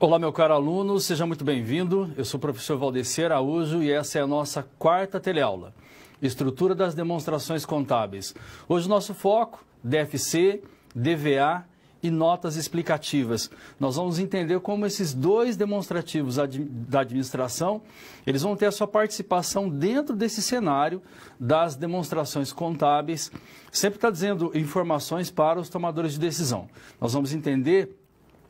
Olá, meu caro aluno, seja muito bem-vindo. Eu sou o professor Valdeci Araújo e essa é a nossa quarta teleaula, Estrutura das Demonstrações Contábeis. Hoje o nosso foco, DFC, DVA e notas explicativas. Nós vamos entender como esses dois demonstrativos da administração, eles vão ter a sua participação dentro desse cenário das demonstrações contábeis, sempre está dizendo informações para os tomadores de decisão. Nós vamos entender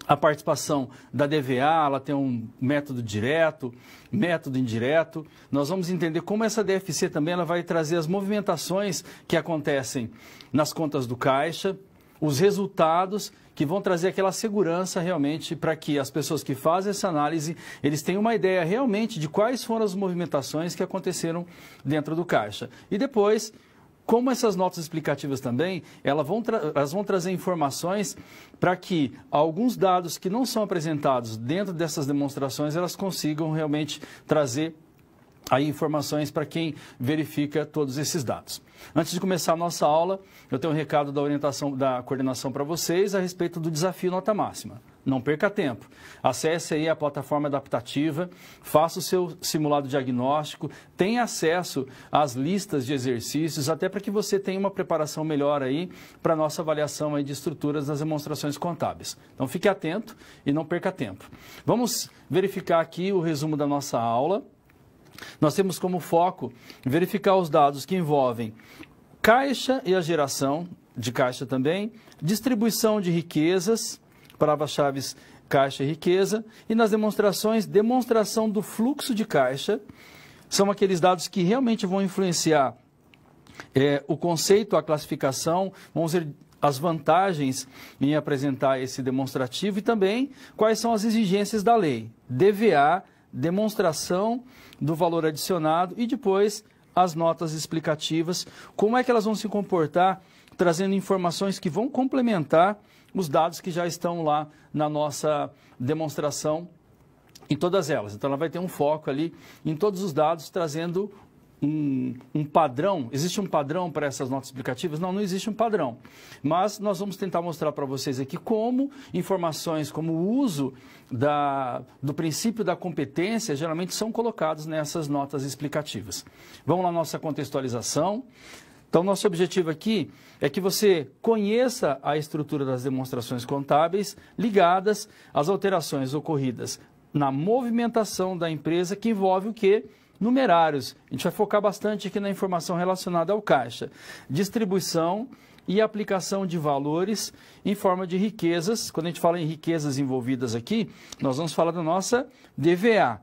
a participação da DVA, ela tem um método direto, método indireto. Nós vamos entender como essa DFC também ela vai trazer as movimentações que acontecem nas contas do caixa, os resultados que vão trazer aquela segurança realmente para que as pessoas que fazem essa análise, eles tenham uma ideia realmente de quais foram as movimentações que aconteceram dentro do caixa. E depois, como essas notas explicativas também, elas vão trazer informações para que alguns dados que não são apresentados dentro dessas demonstrações, elas consigam realmente trazer aí informações para quem verifica todos esses dados. Antes de começar a nossa aula, eu tenho um recado da orientação da coordenação para vocês a respeito do desafio Nota Máxima. Não perca tempo. Acesse aí a plataforma adaptativa, faça o seu simulado diagnóstico, tenha acesso às listas de exercícios, até para que você tenha uma preparação melhor aí para a nossa avaliação aí de estruturas das demonstrações contábeis. Então fique atento e não perca tempo. Vamos verificar aqui o resumo da nossa aula. Nós temos como foco verificar os dados que envolvem caixa e a geração de caixa também, distribuição de riquezas, palavras-chave caixa e riqueza, e nas demonstrações, demonstração do fluxo de caixa, são aqueles dados que realmente vão influenciar o conceito, a classificação, vamos ver as vantagens em apresentar esse demonstrativo e também quais são as exigências da lei, DVA, demonstração do valor adicionado e depois as notas explicativas, como é que elas vão se comportar, trazendo informações que vão complementar os dados que já estão lá na nossa demonstração, em todas elas. Então, ela vai ter um foco ali em todos os dados, trazendo um padrão. Existe um padrão para essas notas explicativas? Não, não existe um padrão. Mas nós vamos tentar mostrar para vocês aqui como informações, como o uso do princípio da competência, geralmente são colocados nessas notas explicativas. Vamos lá à nossa contextualização. Então, nosso objetivo aqui é que você conheça a estrutura das demonstrações contábeis ligadas às alterações ocorridas na movimentação da empresa, que envolve o quê? Numerários. A gente vai focar bastante aqui na informação relacionada ao caixa. Distribuição e aplicação de valores em forma de riquezas. Quando a gente fala em riquezas envolvidas aqui, nós vamos falar da nossa DVA,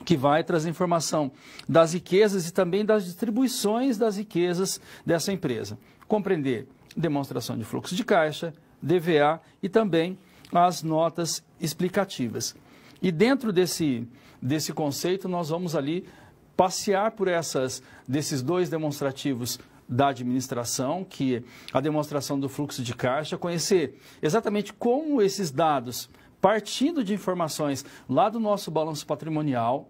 que vai trazer informação das riquezas e também das distribuições das riquezas dessa empresa. Compreender demonstração de fluxo de caixa, DVA e também as notas explicativas. E dentro desse conceito, nós vamos ali passear por desses dois demonstrativos da administração, que é a demonstração do fluxo de caixa, conhecer exatamente como esses dados, partindo de informações lá do nosso balanço patrimonial,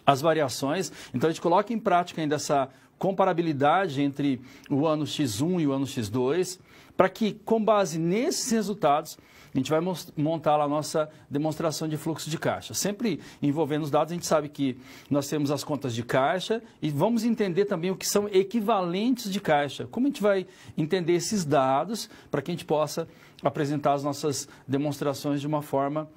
as variações, então a gente coloca em prática ainda essa comparabilidade entre o ano X1 e o ano X2, para que, com base nesses resultados, a gente vai montar lá a nossa demonstração de fluxo de caixa. Sempre envolvendo os dados, a gente sabe que nós temos as contas de caixa e vamos entender também o que são equivalentes de caixa. Como a gente vai entender esses dados para que a gente possa apresentar as nossas demonstrações de uma forma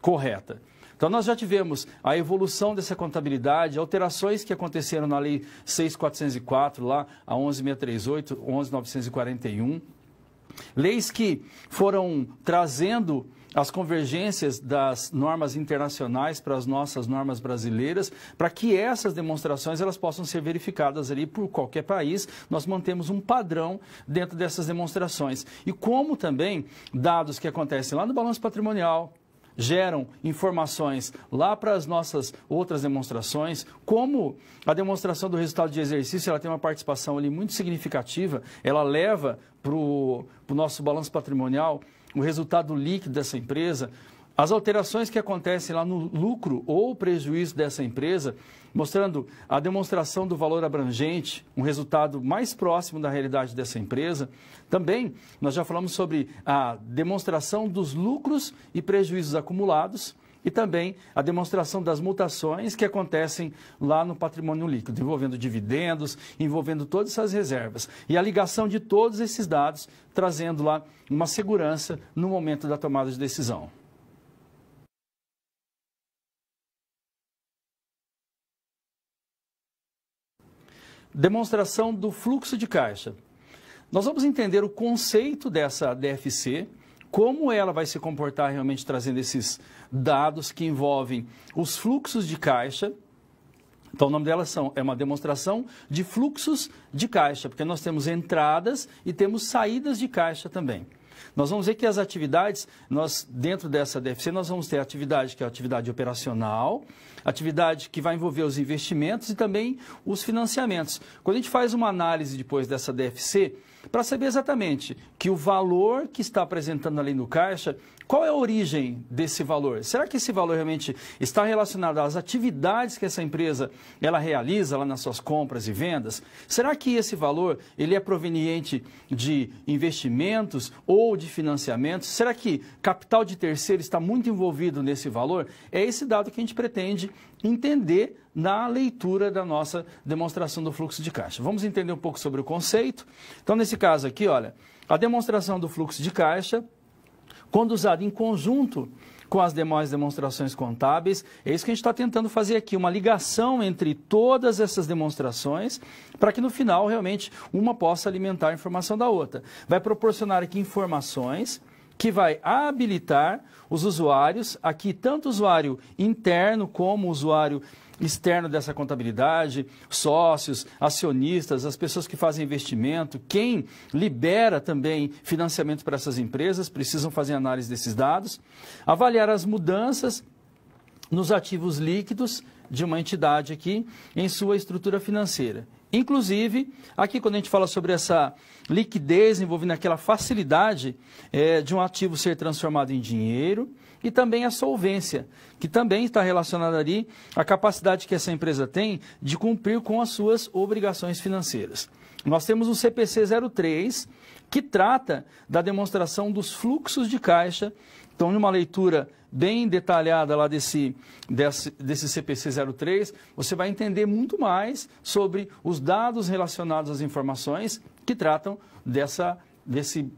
correta. Então, nós já tivemos a evolução dessa contabilidade, alterações que aconteceram na Lei 6.404, lá a 11.638, 11.941, leis que foram trazendo as convergências das normas internacionais para as nossas normas brasileiras, para que essas demonstrações elas possam ser verificadas ali por qualquer país. Nós mantemos um padrão dentro dessas demonstrações. E como também dados que acontecem lá no balanço patrimonial, geram informações lá para as nossas outras demonstrações, como a demonstração do resultado de exercício, ela tem uma participação ali muito significativa, ela leva para o nosso balanço patrimonial o resultado líquido dessa empresa, as alterações que acontecem lá no lucro ou prejuízo dessa empresa, mostrando a demonstração do valor abrangente, um resultado mais próximo da realidade dessa empresa. Também, nós já falamos sobre a demonstração dos lucros e prejuízos acumulados e também a demonstração das mutações que acontecem lá no patrimônio líquido, envolvendo dividendos, envolvendo todas essas reservas. E a ligação de todos esses dados, trazendo lá uma segurança no momento da tomada de decisão. Demonstração do fluxo de caixa. Nós vamos entender o conceito dessa DFC, como ela vai se comportar realmente trazendo esses dados que envolvem os fluxos de caixa. Então, o nome dela é uma demonstração de fluxos de caixa, porque nós temos entradas e temos saídas de caixa também. Nós vamos ver que as atividades, dentro dessa DFC, nós vamos ter a atividade que é a atividade operacional, atividade que vai envolver os investimentos e também os financiamentos. Quando a gente faz uma análise depois dessa DFC, para saber exatamente que o valor que está apresentando ali no caixa, qual é a origem desse valor? Será que esse valor realmente está relacionado às atividades que essa empresa ela realiza lá nas suas compras e vendas? Será que esse valor ele é proveniente de investimentos ou de financiamentos? Será que capital de terceiro está muito envolvido nesse valor? É esse dado que a gente pretende entender na leitura da nossa demonstração do fluxo de caixa. Vamos entender um pouco sobre o conceito. Então, nesse caso aqui, olha, a demonstração do fluxo de caixa, quando usado em conjunto com as demais demonstrações contábeis, é isso que a gente está tentando fazer aqui, uma ligação entre todas essas demonstrações, para que no final, realmente, uma possa alimentar a informação da outra. Vai proporcionar aqui informações que vai habilitar os usuários, aqui tanto o usuário interno como o usuário externo dessa contabilidade, sócios, acionistas, as pessoas que fazem investimento, quem libera também financiamento para essas empresas, precisam fazer análise desses dados, avaliar as mudanças nos ativos líquidos de uma entidade aqui em sua estrutura financeira. Inclusive, aqui quando a gente fala sobre essa liquidez envolvendo aquela facilidade de um ativo ser transformado em dinheiro e também a solvência, que também está relacionada ali à capacidade que essa empresa tem de cumprir com as suas obrigações financeiras. Nós temos o CPC 03, que trata da demonstração dos fluxos de caixa. Então, numa leitura bem detalhada lá desse CPC 03, você vai entender muito mais sobre os dados relacionados às informações que tratam desse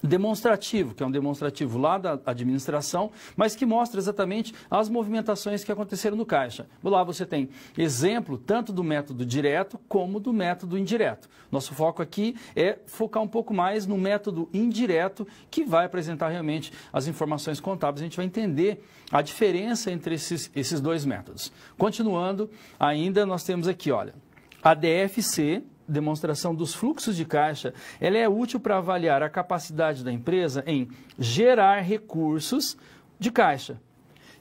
demonstrativo, que é um demonstrativo lá da administração, mas que mostra exatamente as movimentações que aconteceram no caixa. Lá você tem exemplo tanto do método direto como do método indireto. Nosso foco aqui é focar um pouco mais no método indireto, que vai apresentar realmente as informações contábeis. A gente vai entender a diferença entre esses dois métodos. Continuando, ainda nós temos aqui, olha, a DFC, demonstração dos fluxos de caixa, ela é útil para avaliar a capacidade da empresa em gerar recursos de caixa.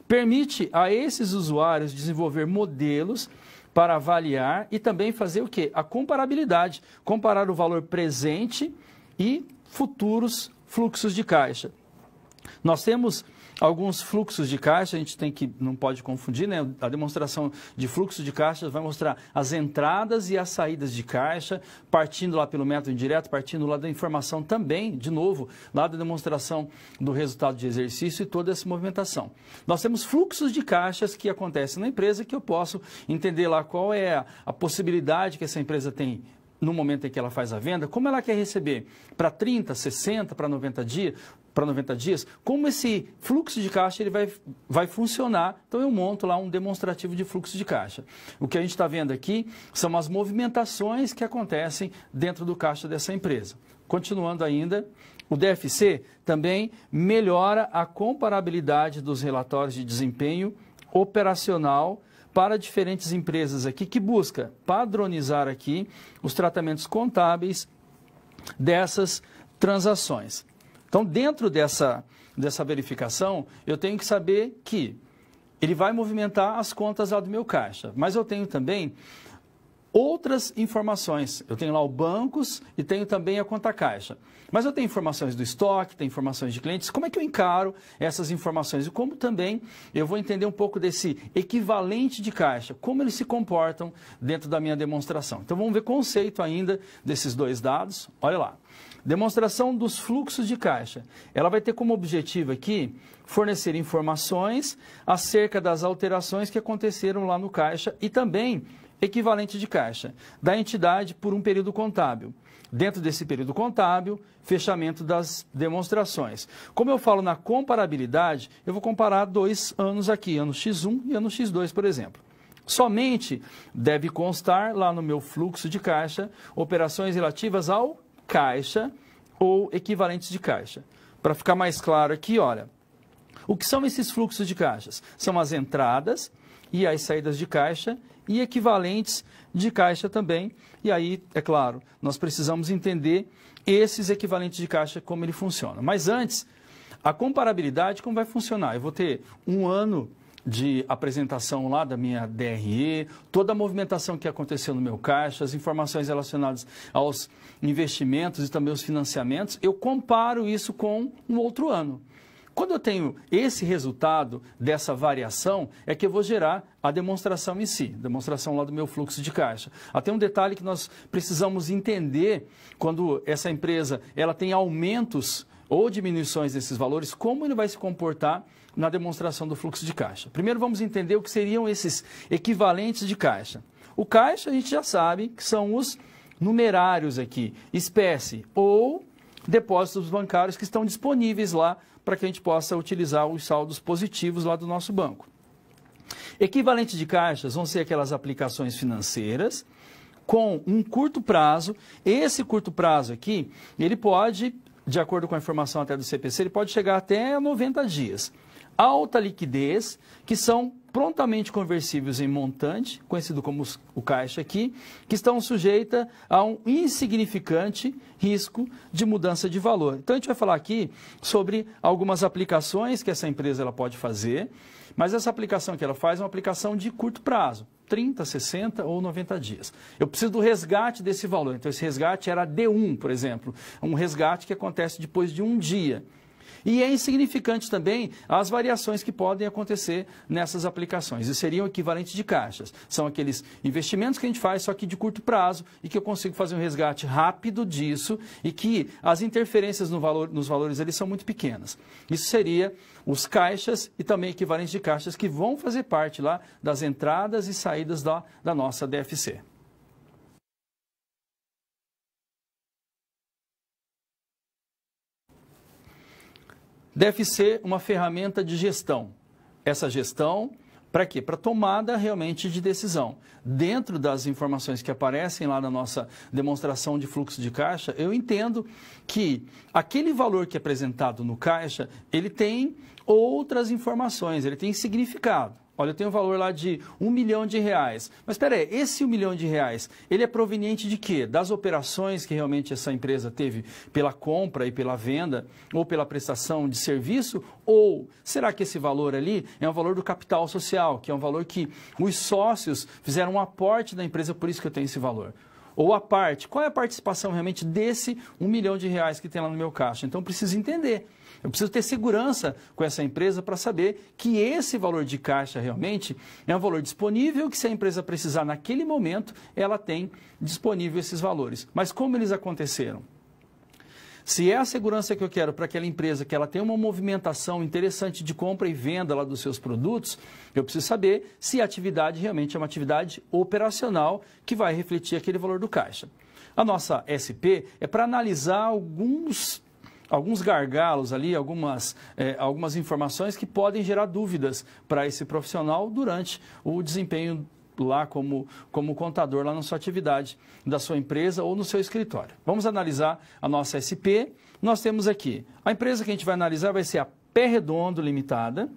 Permite a esses usuários desenvolver modelos para avaliar e também fazer o quê? A comparabilidade, comparar o valor presente e futuros fluxos de caixa. Nós temos alguns fluxos de caixa, a gente não pode confundir, né? A demonstração de fluxo de caixa vai mostrar as entradas e as saídas de caixa, partindo lá pelo método indireto, partindo lá da informação também, de novo, lá da demonstração do resultado de exercício e toda essa movimentação. Nós temos fluxos de caixas que acontecem na empresa, que eu posso entender lá qual é a possibilidade que essa empresa tem no momento em que ela faz a venda, como ela quer receber para 30, 60, para 90 dias, como esse fluxo de caixa ele vai funcionar. Então, eu monto lá um demonstrativo de fluxo de caixa. O que a gente está vendo aqui são as movimentações que acontecem dentro do caixa dessa empresa. Continuando ainda, o DFC também melhora a comparabilidade dos relatórios de desempenho operacional para diferentes empresas aqui, que busca padronizar aqui os tratamentos contábeis dessas transações. Então, dentro dessa verificação, eu tenho que saber que ele vai movimentar as contas lá do meu caixa, mas eu tenho também outras informações. Eu tenho lá o bancos e tenho também a conta caixa. Mas eu tenho informações do estoque, tenho informações de clientes. Como é que eu encaro essas informações? E como também eu vou entender um pouco desse equivalente de caixa, como eles se comportam dentro da minha demonstração. Então vamos ver o conceito ainda desses dois dados. Olha lá. Demonstração dos fluxos de caixa. Ela vai ter como objetivo aqui fornecer informações acerca das alterações que aconteceram lá no caixa e também equivalente de caixa da entidade por um período contábil. Dentro desse período contábil, fechamento das demonstrações. Como eu falo na comparabilidade, eu vou comparar 2 anos aqui, ano X1 e ano X2, por exemplo. Somente deve constar lá no meu fluxo de caixa operações relativas ao caixa ou equivalentes de caixa. Para ficar mais claro aqui, olha, o que são esses fluxos de caixas? São as entradas e as saídas de caixa e equivalentes de caixa também. E aí, é claro, nós precisamos entender esses equivalentes de caixa, como ele funciona. Mas antes, a comparabilidade, como vai funcionar? Eu vou ter um ano de apresentação lá da minha DRE, toda a movimentação que aconteceu no meu caixa, as informações relacionadas aos investimentos e também os financiamentos, eu comparo isso com um outro ano. Quando eu tenho esse resultado dessa variação, é que eu vou gerar a demonstração em si, demonstração lá do meu fluxo de caixa. Até um detalhe que nós precisamos entender quando essa empresa ela tem aumentos ou diminuições desses valores, como ele vai se comportar na demonstração do fluxo de caixa. Primeiro vamos entender o que seriam esses equivalentes de caixa. O caixa a gente já sabe que são os numerários aqui, espécie ou depósitos bancários que estão disponíveis lá para que a gente possa utilizar os saldos positivos lá do nosso banco. Equivalentes de caixas vão ser aquelas aplicações financeiras com um curto prazo. Esse curto prazo aqui, ele pode, de acordo com a informação até do CPC, ele pode chegar até 90 dias. Alta liquidez, que são prontamente conversíveis em montante, conhecido como o caixa aqui, que estão sujeitas a um insignificante risco de mudança de valor. Então, a gente vai falar aqui sobre algumas aplicações que essa empresa ela pode fazer, mas essa aplicação que ela faz é uma aplicação de curto prazo, 30, 60 ou 90 dias. Eu preciso do resgate desse valor. Então, esse resgate era D1, por exemplo, um resgate que acontece depois de um dia. E é insignificante também as variações que podem acontecer nessas aplicações. E seriam equivalentes de caixas. São aqueles investimentos que a gente faz, só que de curto prazo, e que eu consigo fazer um resgate rápido disso, e que as interferências nos valores eles são muito pequenas. Isso seria os caixas e também equivalentes de caixas que vão fazer parte lá das entradas e saídas da nossa DFC. Deve ser uma ferramenta de gestão. Essa gestão, para quê? Para tomada realmente de decisão. Dentro das informações que aparecem lá na nossa demonstração de fluxo de caixa, eu entendo que aquele valor que é apresentado no caixa, ele tem outras informações, ele tem significado. Olha, eu tenho um valor lá de R$1 milhão. Mas espera aí, esse R$1 milhão, ele é proveniente de quê? Das operações que realmente essa empresa teve pela compra e pela venda, ou pela prestação de serviço? Ou será que esse valor ali é um valor do capital social, que é um valor que os sócios fizeram um aporte da empresa, por isso que eu tenho esse valor? Ou a parte, qual é a participação realmente desse R$1 milhão que tem lá no meu caixa? Então, eu preciso entender. Eu preciso ter segurança com essa empresa para saber que esse valor de caixa realmente é um valor disponível, que se a empresa precisar naquele momento, ela tem disponível esses valores. Mas como eles aconteceram? Se é a segurança que eu quero para aquela empresa, que ela tem uma movimentação interessante de compra e venda lá dos seus produtos, eu preciso saber se a atividade realmente é uma atividade operacional que vai refletir aquele valor do caixa. A nossa SP é para analisar alguns gargalos ali, algumas informações que podem gerar dúvidas para esse profissional durante o desempenho lá como contador, lá na sua atividade da sua empresa ou no seu escritório. Vamos analisar a nossa SP. Nós temos aqui, a empresa que a gente vai analisar vai ser a Pé Redondo Limitada.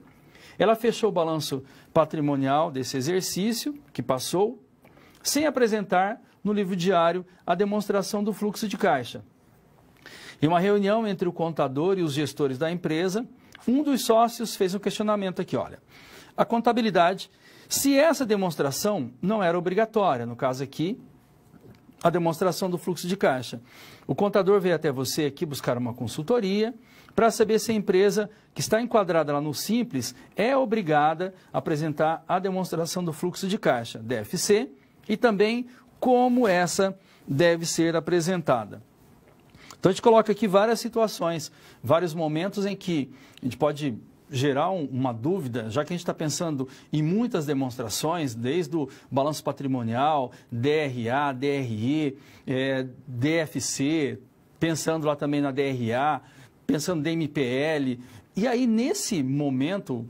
Ela fechou o balanço patrimonial desse exercício que passou, sem apresentar no livro diário a demonstração do fluxo de caixa. Em uma reunião entre o contador e os gestores da empresa, um dos sócios fez um questionamento aqui, olha. a contabilidade, se essa demonstração não era obrigatória. No caso aqui, a demonstração do fluxo de caixa. O contador veio até você aqui buscar uma consultoria para saber se a empresa que está enquadrada lá no Simples é obrigada a apresentar a demonstração do fluxo de caixa, DFC, e também como essa deve ser apresentada. Então, a gente coloca aqui várias situações, vários momentos em que a gente pode gerar uma dúvida, já que a gente está pensando em muitas demonstrações, desde o balanço patrimonial, DRA, DRE, DFC, pensando lá também na DRA, pensando em DMPL. E aí, nesse momento,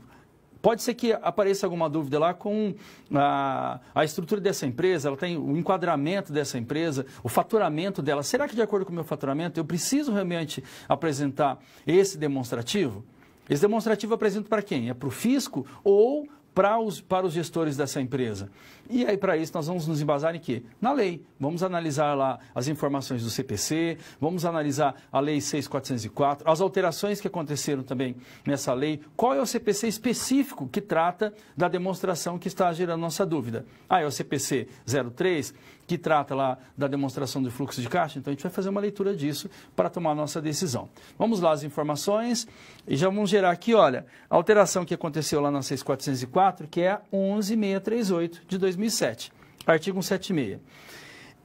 pode ser que apareça alguma dúvida lá com a estrutura dessa empresa, ela tem o enquadramento dessa empresa, o faturamento dela. Será que, de acordo com o meu faturamento, eu preciso realmente apresentar esse demonstrativo? Esse demonstrativo apresento para quem? É para o fisco ou para os gestores dessa empresa? E aí, para isso, nós vamos nos embasar em quê? Na lei. Vamos analisar lá as informações do CPC, vamos analisar a Lei 6.404, as alterações que aconteceram também nessa lei. Qual é o CPC específico que trata da demonstração que está gerando nossa dúvida? É o CPC 03, que trata lá da demonstração do fluxo de caixa. Então, a gente vai fazer uma leitura disso para tomar a nossa decisão. Vamos lá as informações e já vamos gerar aqui, olha, a alteração que aconteceu lá na 6.404, que é a 11.638 de 2007, artigo 176.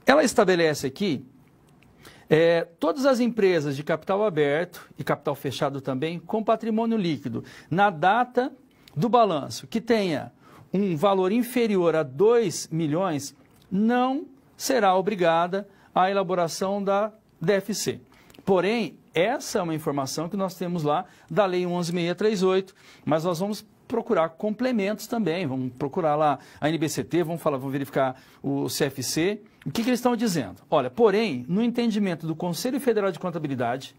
Ela estabelece aqui todas as empresas de capital aberto e capital fechado também com patrimônio líquido na data do balanço que tenha um valor inferior a 2 milhões não será obrigada à elaboração da DFC. Porém, essa é uma informação que nós temos lá da Lei 11.638, mas nós vamos procurar complementos também, vamos procurar lá a NBCT, vamos verificar o CFC. O que eles estão dizendo? Olha, porém, no entendimento do Conselho Federal de Contabilidade,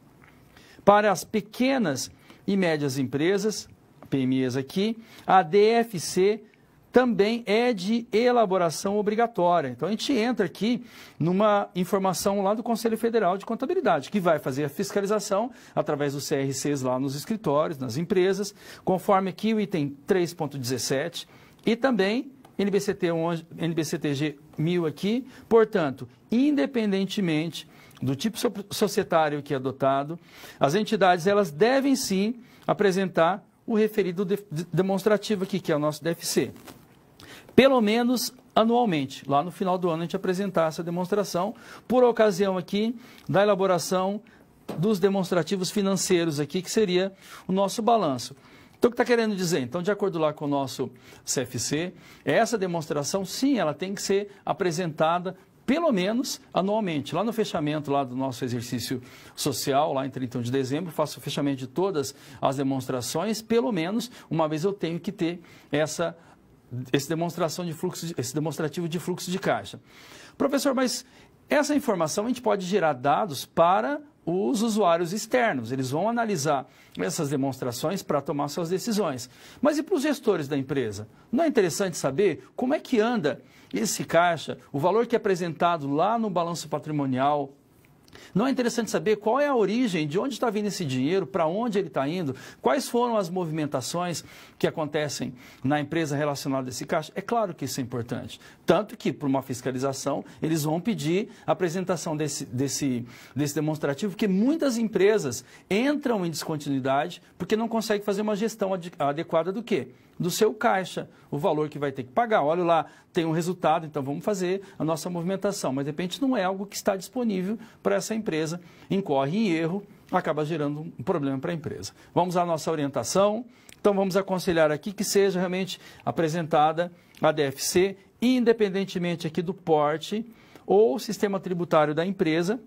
para as pequenas e médias empresas, PMEs aqui, a DFC também é de elaboração obrigatória. Então, a gente entra aqui numa informação lá do Conselho Federal de Contabilidade, que vai fazer a fiscalização através dos CRCs lá nos escritórios, nas empresas, conforme aqui o item 3.17 e também NBCTG 1000 aqui. Portanto, independentemente do tipo societário que é adotado, as entidades elas devem sim apresentar o referido demonstrativo aqui, que é o nosso DFC. Pelo menos anualmente, lá no final do ano a gente apresentar essa demonstração, por ocasião aqui da elaboração dos demonstrativos financeiros aqui, que seria o nosso balanço. Então, o que está querendo dizer? Então, de acordo lá com o nosso CFC, essa demonstração, sim, ela tem que ser apresentada pelo menos anualmente. Lá no fechamento lá do nosso exercício social, lá em 31 de dezembro, faço o fechamento de todas as demonstrações, pelo menos uma vez eu tenho que ter esse demonstrativo de fluxo de caixa. Professor, mas essa informação a gente pode gerar dados para os usuários externos. Eles vão analisar essas demonstrações para tomar suas decisões. Mas e para os gestores da empresa? Não é interessante saber como é que anda esse caixa, o valor que é apresentado lá no balanço patrimonial? Não é interessante saber qual é a origem, de onde está vindo esse dinheiro, para onde ele está indo, quais foram as movimentações que acontecem na empresa relacionada a esse caixa? É claro que isso é importante. Tanto que, por uma fiscalização, eles vão pedir a apresentação desse demonstrativo, porque muitas empresas entram em descontinuidade porque não conseguem fazer uma gestão adequada do quê? Do seu caixa, o valor que vai ter que pagar. Olha lá, tem um resultado, então vamos fazer a nossa movimentação. Mas, de repente, não é algo que está disponível para essa empresa, incorre em erro, acaba gerando um problema para a empresa. Vamos à nossa orientação. Então, vamos aconselhar aqui que seja realmente apresentada a DFC, independentemente aqui do porte ou sistema tributário da empresa,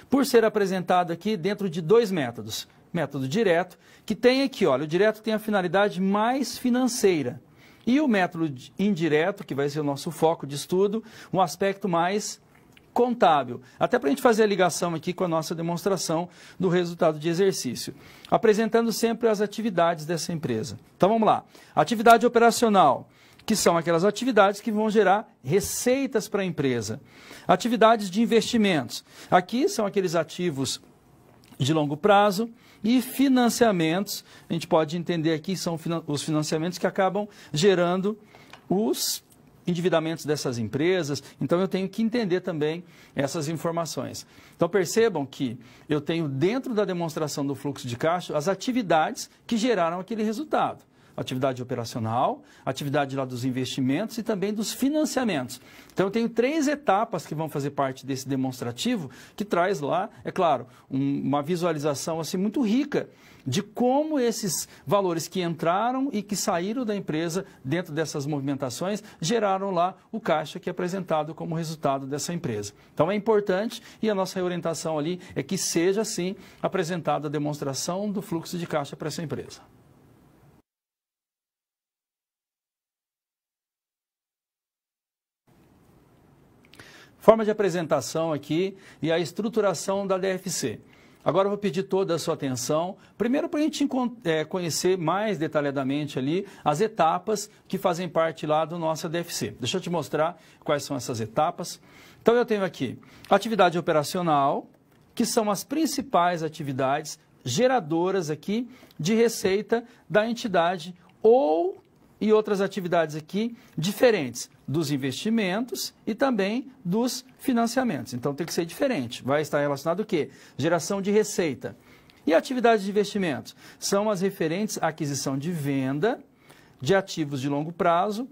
por ser apresentado aqui dentro de dois métodos. Método direto, que tem aqui, olha, o direto tem a finalidade mais financeira. E o método indireto, que vai ser o nosso foco de estudo, um aspecto mais contábil. Até para a gente fazer a ligação aqui com a nossa demonstração do resultado de exercício. Apresentando sempre as atividades dessa empresa. Então vamos lá. Atividade operacional, que são aquelas atividades que vão gerar receitas para a empresa. Atividades de investimentos. Aqui são aqueles ativos de longo prazo, E financiamentos, a gente pode entender aqui, são os financiamentos que acabam gerando os endividamentos dessas empresas. Então, eu tenho que entender também essas informações. Então, percebam que eu tenho dentro da demonstração do fluxo de caixa as atividades que geraram aquele resultado. Atividade operacional, atividade lá dos investimentos e também dos financiamentos. Então, eu tenho 3 etapas que vão fazer parte desse demonstrativo, que traz lá, é claro, uma visualização assim, muito rica de como esses valores que entraram e que saíram da empresa dentro dessas movimentações geraram lá o caixa que é apresentado como resultado dessa empresa. Então, é importante e a nossa orientação ali é que seja, assim, apresentada a demonstração do fluxo de caixa para essa empresa. Forma de apresentação aqui e a estruturação da DFC. Agora eu vou pedir toda a sua atenção, primeiro para a gente conhecer mais detalhadamente ali as etapas que fazem parte lá do nosso DFC. Deixa eu te mostrar quais são essas etapas. Então eu tenho aqui atividade operacional, que são as principais atividades geradoras aqui de receita da entidade e outras atividades aqui diferentes dos investimentos e também dos financiamentos. Então, tem que ser diferente. Vai estar relacionado o quê? Geração de receita. E atividades de investimentos? São as referentes à aquisição de venda de ativos de longo prazo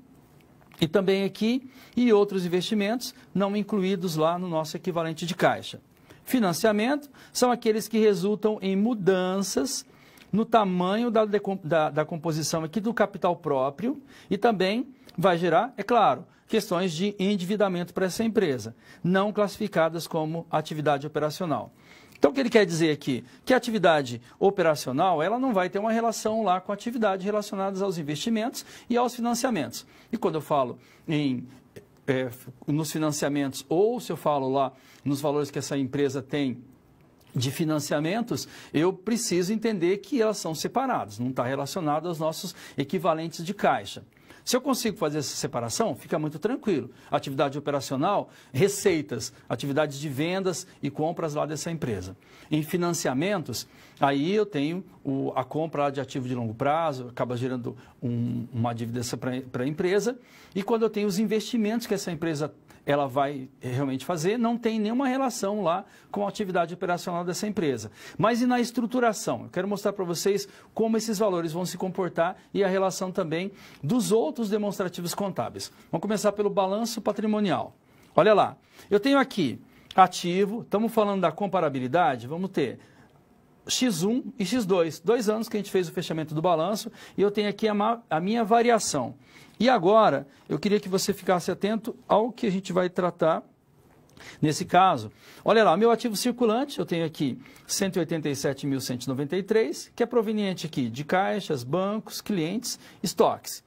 e também aqui e outros investimentos não incluídos lá no nosso equivalente de caixa. Financiamento são aqueles que resultam em mudanças no tamanho da composição aqui do capital próprio e também vai gerar, é claro, questões de endividamento para essa empresa, não classificadas como atividade operacional. Então, o que ele quer dizer aqui? Que a atividade operacional ela não vai ter uma relação lá com atividades relacionadas aos investimentos e aos financiamentos. E quando eu falo nos financiamentos ou se eu falo lá nos valores que essa empresa tem de financiamentos, eu preciso entender que elas são separadas, não está relacionado aos nossos equivalentes de caixa. Se eu consigo fazer essa separação, fica muito tranquilo. Atividade operacional, receitas, atividades de vendas e compras lá dessa empresa. Em financiamentos, aí eu tenho a compra de ativo de longo prazo, acaba gerando uma dívida para a empresa. E quando eu tenho os investimentos que essa empresa ela vai realmente fazer, não tem nenhuma relação lá com a atividade operacional dessa empresa. Mas e na estruturação? Eu quero mostrar para vocês como esses valores vão se comportar e a relação também dos outros demonstrativos contábeis. Vamos começar pelo balanço patrimonial. Olha lá, eu tenho aqui ativo, estamos falando da comparabilidade, vamos ter X1 e X2, 2 anos que a gente fez o fechamento do balanço e eu tenho aqui a minha variação. E agora, eu queria que você ficasse atento ao que a gente vai tratar nesse caso. Olha lá, meu ativo circulante, eu tenho aqui 187.193, que é proveniente aqui de caixas, bancos, clientes, estoques.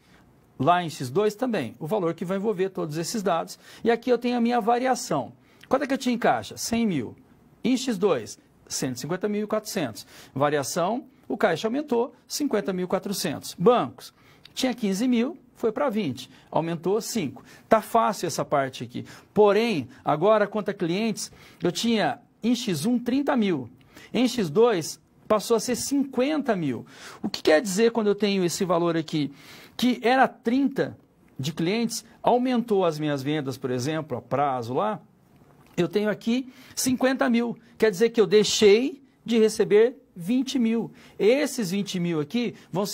Lá em X2 também, o valor que vai envolver todos esses dados. E aqui eu tenho a minha variação. Quanto é que eu tinha em caixa? 100 mil. Em X2, 150.400. Variação, o caixa aumentou, 50.400. Bancos, tinha 15 mil, foi para 20, aumentou 5. Está fácil essa parte aqui. Porém, agora, quanto a clientes, eu tinha em X1 30 mil. Em X2, passou a ser 50 mil. O que quer dizer quando eu tenho esse valor aqui? Que era 30 de clientes, aumentou as minhas vendas, por exemplo, a prazo lá, eu tenho aqui 50 mil. Quer dizer que eu deixei de receber 20 mil. Esses 20 mil aqui vai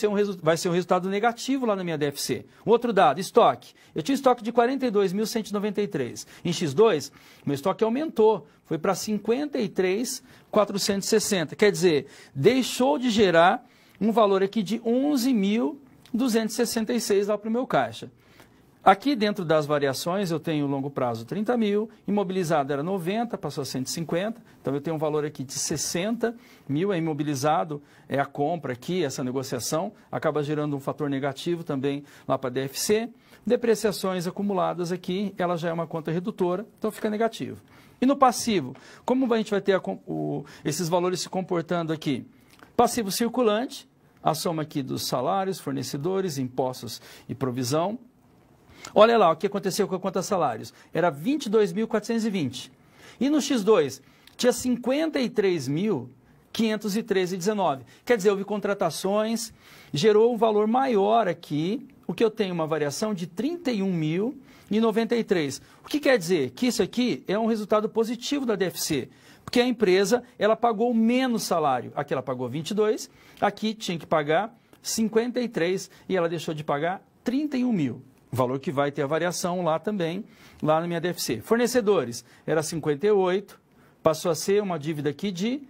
ser um resultado negativo lá na minha DFC. Outro dado, estoque. Eu tinha estoque de 42.193. Em X2, meu estoque aumentou. Foi para 53.460. Quer dizer, deixou de gerar um valor aqui de 11.266 lá para o meu caixa. Aqui dentro das variações eu tenho longo prazo 30 mil, imobilizado era 90, passou a 150, então eu tenho um valor aqui de 60 mil, é imobilizado, é a compra aqui, essa negociação, acaba gerando um fator negativo também lá para a DFC. Depreciações acumuladas aqui, ela já é uma conta redutora, então fica negativo. E no passivo, como a gente vai ter esses valores se comportando aqui? Passivo circulante, a soma aqui dos salários, fornecedores, impostos e provisão. Olha lá o que aconteceu com a conta salários. Era 22.420. E no X2 tinha 53 mil 513,19. Quer dizer, houve contratações, gerou um valor maior aqui, o que eu tenho uma variação de 31.093. O que quer dizer? Que isso aqui é um resultado positivo da DFC, porque a empresa ela pagou menos salário. Aqui ela pagou 22, aqui tinha que pagar 53 e ela deixou de pagar 31 mil. Valor que vai ter a variação lá também, lá na minha DFC. Fornecedores, era 58, passou a ser uma dívida aqui de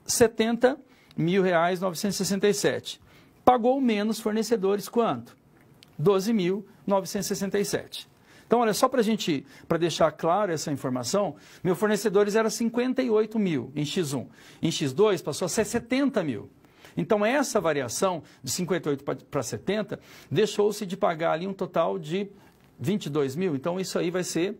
R$70.967. Pagou menos fornecedores quanto? 12.967. Então, olha, só para deixar claro essa informação, meus fornecedores eram 58 mil em X1. Em X2 passou a ser 70 mil. Então, essa variação de 58 para 70 deixou-se de pagar ali um total de 22 mil. Então, isso aí vai ser,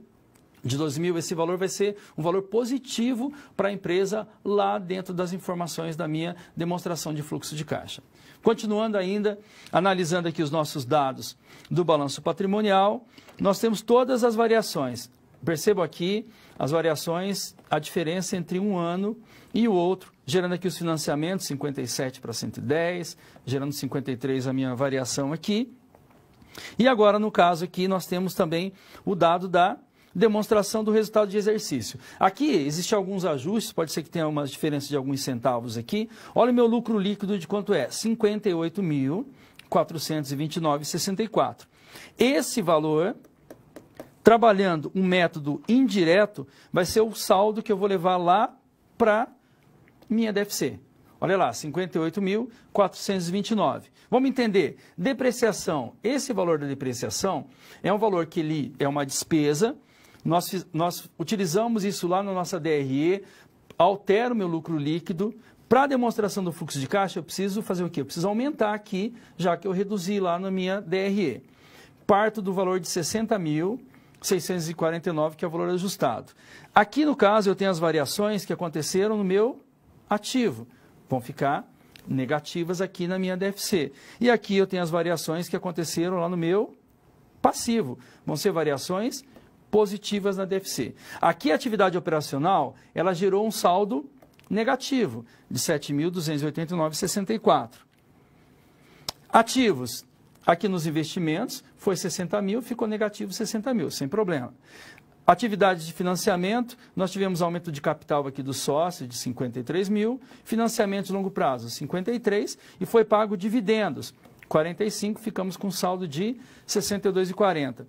de 2 mil, esse valor vai ser um valor positivo para a empresa lá dentro das informações da minha demonstração de fluxo de caixa. Continuando ainda, analisando aqui os nossos dados do balanço patrimonial, nós temos todas as variações. Percebam aqui as variações, a diferença entre um ano e o outro, gerando aqui os financiamentos, 57 para 110, gerando 53 a minha variação aqui. E agora, no caso aqui, nós temos também o dado da demonstração do resultado de exercício. Aqui existem alguns ajustes, pode ser que tenha uma diferença de alguns centavos aqui. Olha o meu lucro líquido de quanto é? 58.429,64. Esse valor, trabalhando um método indireto, vai ser o saldo que eu vou levar lá para minha DFC. Olha lá, 58.429. Vamos entender, depreciação. Esse valor da depreciação é um valor que ele é uma despesa. Nós utilizamos isso lá na nossa DRE, altero o meu lucro líquido. Para a demonstração do fluxo de caixa, eu preciso fazer o quê? Eu preciso aumentar aqui, já que eu reduzi lá na minha DRE. Parto do valor de 60.649, que é o valor ajustado. Aqui, no caso, eu tenho as variações que aconteceram no meu ativo. Vão ficar negativas aqui na minha DFC. E aqui eu tenho as variações que aconteceram lá no meu passivo. Vão ser variações positivas na DFC. Aqui a atividade operacional, ela gerou um saldo negativo de 7.289,64. Ativos, aqui nos investimentos, foi 60 mil, ficou negativo 60 mil, sem problema. Atividades de financiamento, nós tivemos aumento de capital aqui do sócio de 53 mil, financiamento de longo prazo 53 e foi pago dividendos 45, ficamos com saldo de 62,40.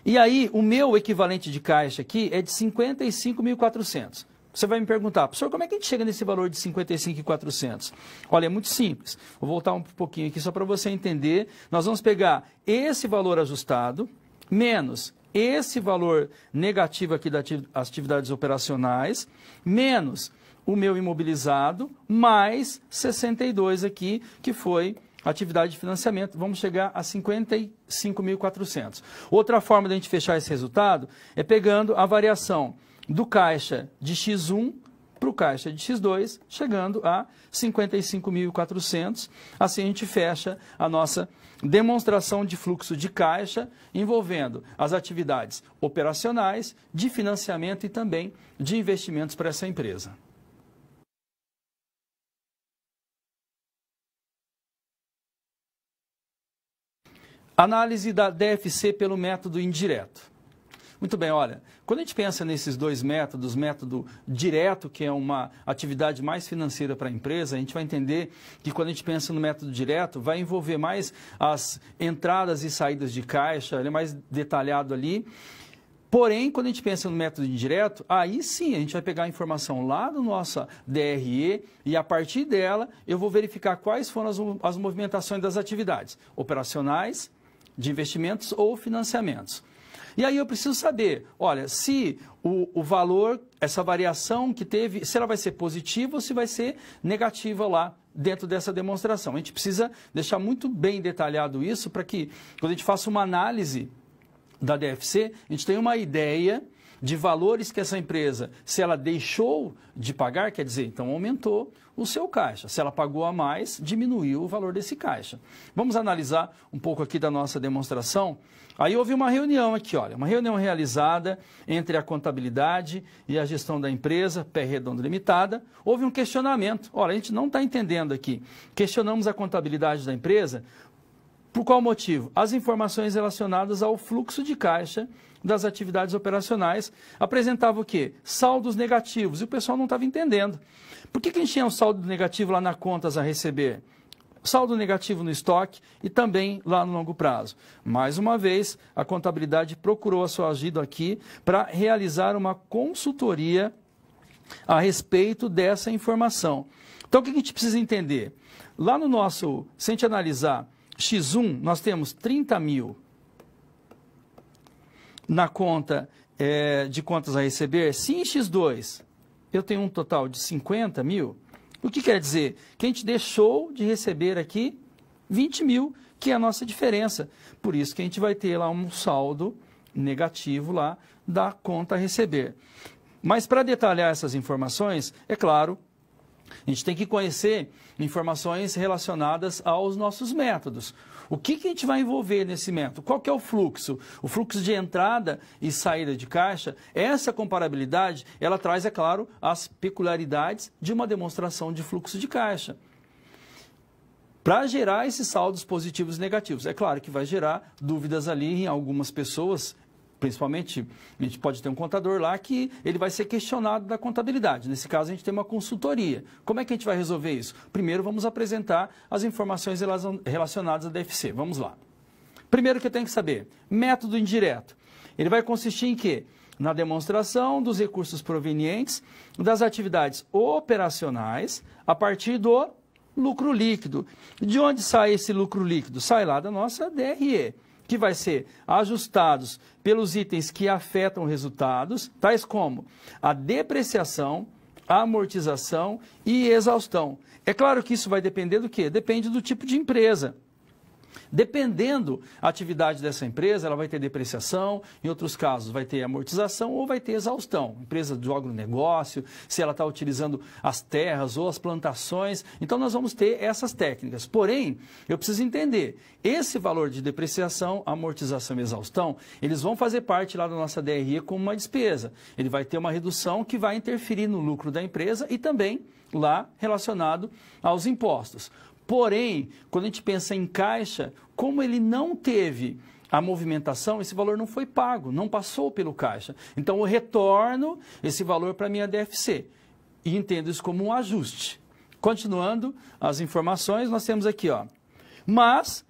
E aí, o meu equivalente de caixa aqui é de 55.400. Você vai me perguntar, professor, como é que a gente chega nesse valor de 55.400? Olha, é muito simples. Vou voltar um pouquinho aqui só para você entender. Nós vamos pegar esse valor ajustado, menos esse valor negativo aqui das atividades operacionais, menos o meu imobilizado, mais 62 aqui, que foi atividade de financiamento, vamos chegar a 55.400. Outra forma de a gente fechar esse resultado é pegando a variação do caixa de X1 para o caixa de X2, chegando a 55.400. Assim a gente fecha a nossa demonstração de fluxo de caixa envolvendo as atividades operacionais, de financiamento e também de investimentos para essa empresa. Análise da DFC pelo método indireto. Muito bem, olha, quando a gente pensa nesses dois métodos, método direto, que é uma atividade mais financeira para a empresa, a gente vai entender que quando a gente pensa no método direto, vai envolver mais as entradas e saídas de caixa, ele é mais detalhado ali. Porém, quando a gente pensa no método indireto, aí sim a gente vai pegar a informação lá do nosso DRE e a partir dela eu vou verificar quais foram as movimentações das atividades operacionais, de investimentos ou financiamentos. E aí eu preciso saber, olha, se o valor, essa variação que teve, se ela vai ser positiva ou se vai ser negativa lá dentro dessa demonstração. A gente precisa deixar muito bem detalhado isso para que, quando a gente faça uma análise da DFC, a gente tenha uma ideia de valores que essa empresa, se ela deixou de pagar, quer dizer, então aumentou o seu caixa. Se ela pagou a mais, diminuiu o valor desse caixa. Vamos analisar um pouco aqui da nossa demonstração. Aí houve uma reunião aqui, olha, uma reunião realizada entre a contabilidade e a gestão da empresa, Pé Redondo Limitada. Houve um questionamento. Olha, a gente não está entendendo aqui. Questionamos a contabilidade da empresa. Por qual motivo? As informações relacionadas ao fluxo de caixa das atividades operacionais apresentavam o quê? Saldos negativos. E o pessoal não estava entendendo. Por que a gente tinha um saldo negativo lá na contas a receber? Saldo negativo no estoque e também lá no longo prazo. Mais uma vez, a contabilidade procurou a sua ajuda aqui para realizar uma consultoria a respeito dessa informação. Então, o que a gente precisa entender? Lá no nosso, se a gente analisar X1, nós temos 30 mil na conta de contas a receber. Se em X2 eu tenho um total de 50 mil, o que quer dizer? Que a gente deixou de receber aqui 20 mil, que é a nossa diferença. Por isso que a gente vai ter lá um saldo negativo lá da conta a receber. Mas para detalhar essas informações, é claro, a gente tem que conhecer informações relacionadas aos nossos métodos. O que a gente vai envolver nesse método? Qual que é o fluxo? O fluxo de entrada e saída de caixa. Essa comparabilidade, ela traz, é claro, as peculiaridades de uma demonstração de fluxo de caixa. Para gerar esses saldos positivos e negativos. É claro que vai gerar dúvidas ali em algumas pessoas. Principalmente, a gente pode ter um contador lá que ele vai ser questionado da contabilidade. Nesse caso, a gente tem uma consultoria. Como é que a gente vai resolver isso? Primeiro, vamos apresentar as informações relacionadas à DFC. Vamos lá. Primeiro que eu tenho que saber, método indireto. Ele vai consistir em quê? Na demonstração dos recursos provenientes das atividades operacionais a partir do lucro líquido. De onde sai esse lucro líquido? Sai lá da nossa DRE, que vai ser ajustados pelos itens que afetam resultados, tais como a depreciação, a amortização e exaustão. É claro que isso vai depender do quê? Depende do tipo de empresa. Dependendo da atividade dessa empresa, ela vai ter depreciação, em outros casos vai ter amortização ou vai ter exaustão. Empresa do agronegócio, se ela está utilizando as terras ou as plantações, então nós vamos ter essas técnicas. Porém, eu preciso entender, esse valor de depreciação, amortização e exaustão, eles vão fazer parte lá da nossa DRE como uma despesa. Ele vai ter uma redução que vai interferir no lucro da empresa e também lá relacionado aos impostos. Porém, quando a gente pensa em caixa, como ele não teve a movimentação, esse valor não foi pago, não passou pelo caixa. Então, eu retorno esse valor para a minha DFC e entendo isso como um ajuste. Continuando as informações, nós temos aqui, ó. Mas,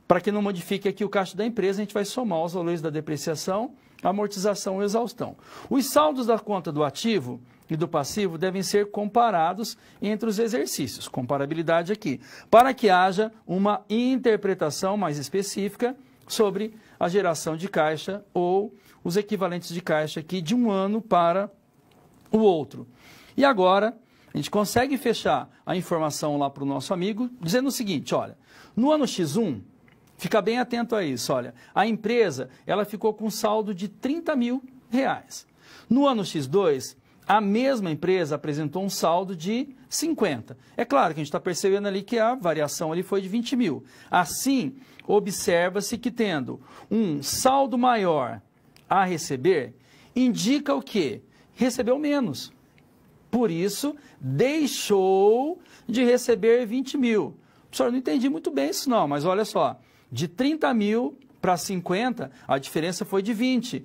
para que não modifique aqui o caixa da empresa, a gente vai somar os valores da depreciação, amortização e exaustão. Os saldos da conta do ativo e do passivo devem ser comparados entre os exercícios, comparabilidade aqui, para que haja uma interpretação mais específica sobre a geração de caixa ou os equivalentes de caixa aqui de um ano para o outro. E agora, a gente consegue fechar a informação lá para o nosso amigo, dizendo o seguinte, olha, no ano X1, fica bem atento a isso, olha, a empresa ela ficou com saldo de R$30 mil. No ano X2, a mesma empresa apresentou um saldo de 50. É claro que a gente está percebendo ali que a variação ali foi de 20 mil. Assim, observa-se que tendo um saldo maior a receber, indica o quê? Recebeu menos. Por isso, deixou de receber 20 mil. Professor, não entendi muito bem isso não, mas olha só, de 30 mil para 50, a diferença foi de 20.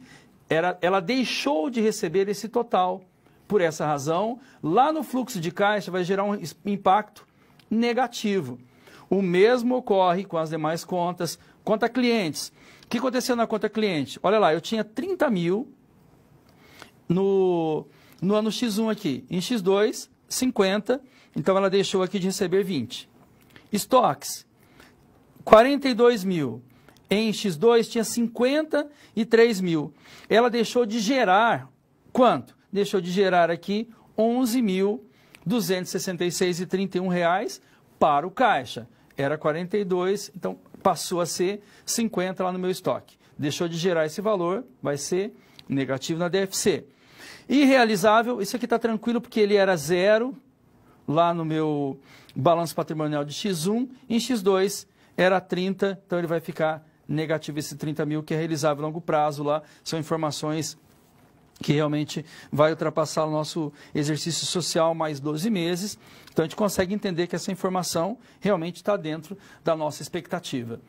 Ela deixou de receber esse total. Por essa razão, lá no fluxo de caixa vai gerar um impacto negativo. O mesmo ocorre com as demais contas. Conta clientes. O que aconteceu na conta cliente? Olha lá, eu tinha 30 mil no ano X1 aqui. Em X2, 50. Então, ela deixou aqui de receber 20. Estoques, 42 mil. Em X2, tinha 53 mil. Ela deixou de gerar quanto? Deixou de gerar aqui R$ 11.266,31 para o caixa. Era 42, então passou a ser 50 lá no meu estoque. Deixou de gerar esse valor, vai ser negativo na DFC. Irrealizável, isso aqui está tranquilo porque ele era zero lá no meu balanço patrimonial de X1, em X2 era 30, então ele vai ficar negativo esse 30 mil, que é realizável a longo prazo lá, são informações que realmente vai ultrapassar o nosso exercício social mais 12 meses, então a gente consegue entender que essa informação realmente está dentro da nossa expectativa.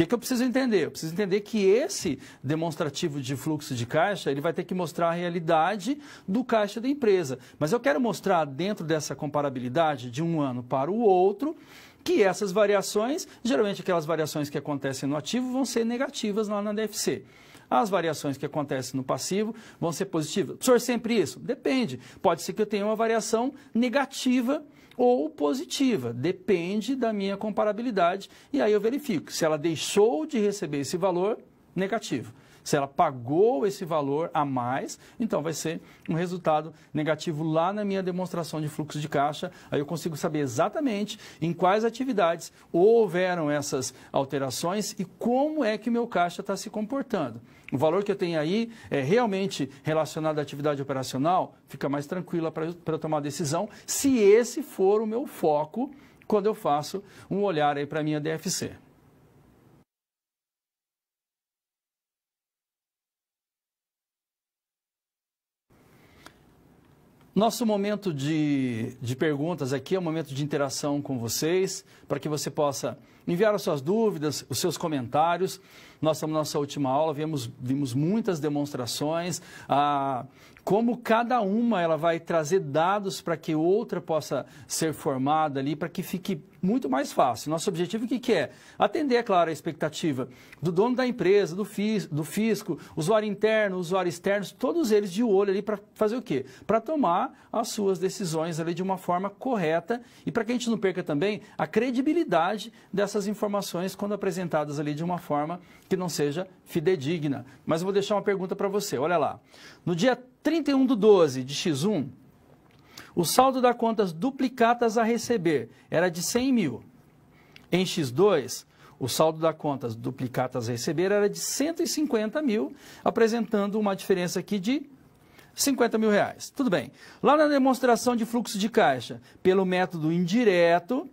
O que eu preciso entender? Eu preciso entender que esse demonstrativo de fluxo de caixa, ele vai ter que mostrar a realidade do caixa da empresa. Mas eu quero mostrar dentro dessa comparabilidade de um ano para o outro, que essas variações, geralmente aquelas variações que acontecem no ativo, vão ser negativas lá na DFC. As variações que acontecem no passivo vão ser positivas. Professor, sempre isso? Depende. Pode ser que eu tenha uma variação negativa ou positiva, depende da minha comparabilidade, e aí eu verifico se ela deixou de receber esse valor, negativo. Se ela pagou esse valor a mais, então vai ser um resultado negativo lá na minha demonstração de fluxo de caixa. Aí eu consigo saber exatamente em quais atividades houveram essas alterações e como é que o meu caixa está se comportando. O valor que eu tenho aí é realmente relacionado à atividade operacional, fica mais tranquila para eu tomar a decisão, se esse for o meu foco quando eu faço um olhar aí para a minha DFC. Nosso momento de perguntas aqui é um momento de interação com vocês, para que você possa enviar as suas dúvidas, os seus comentários. Nós estamos na nossa última aula, vimos muitas demonstrações, como cada uma ela vai trazer dados para que outra possa ser formada ali, para que fique muito mais fácil. Nosso objetivo o que é? Atender, é claro, a expectativa do dono da empresa, do fisco, usuário interno, usuário externo, todos eles de olho ali para fazer o quê? Para tomar as suas decisões ali de uma forma correta e para que a gente não perca também a credibilidade dessas informações quando apresentadas ali de uma forma que não seja fidedigna. Mas eu vou deixar uma pergunta para você, olha lá. No dia 31/12 de X1, o saldo das contas duplicatas a receber era de 100 mil. Em X2, o saldo das contas duplicatas a receber era de 150 mil, apresentando uma diferença aqui de 50 mil reais. Tudo bem. Lá na demonstração de fluxo de caixa, pelo método indireto,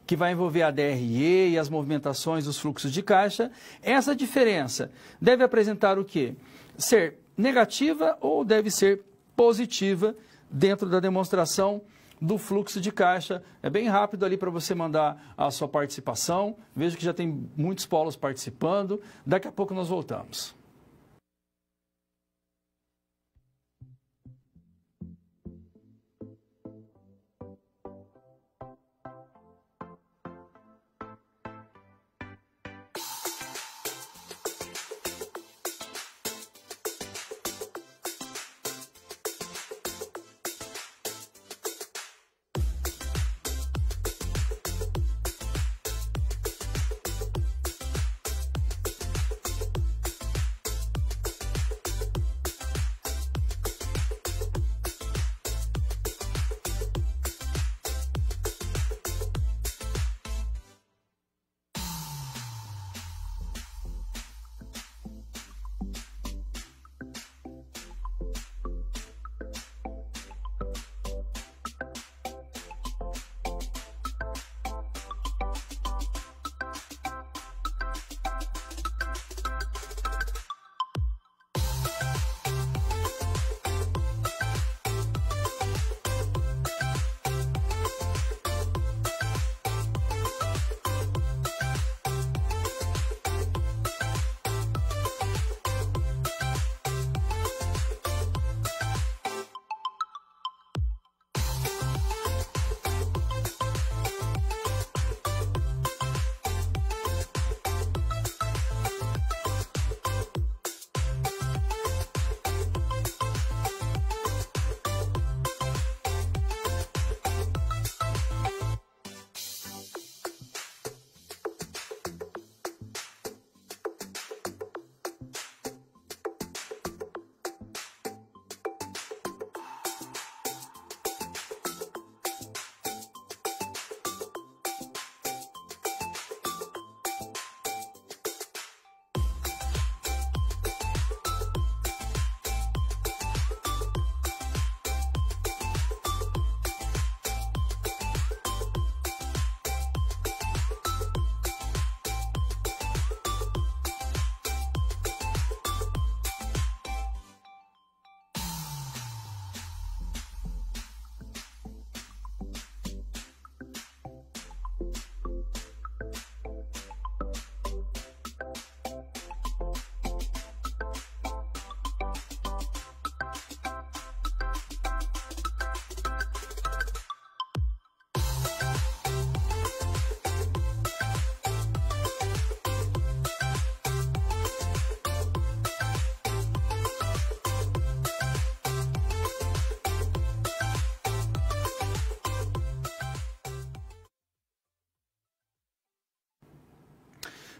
que vai envolver a DRE e as movimentações dos fluxos de caixa, essa diferença deve apresentar o quê? Ser negativa ou deve ser positiva dentro da demonstração do fluxo de caixa. É bem rápido ali para você mandar a sua participação. Vejo que já tem muitos polos participando. Daqui a pouco nós voltamos.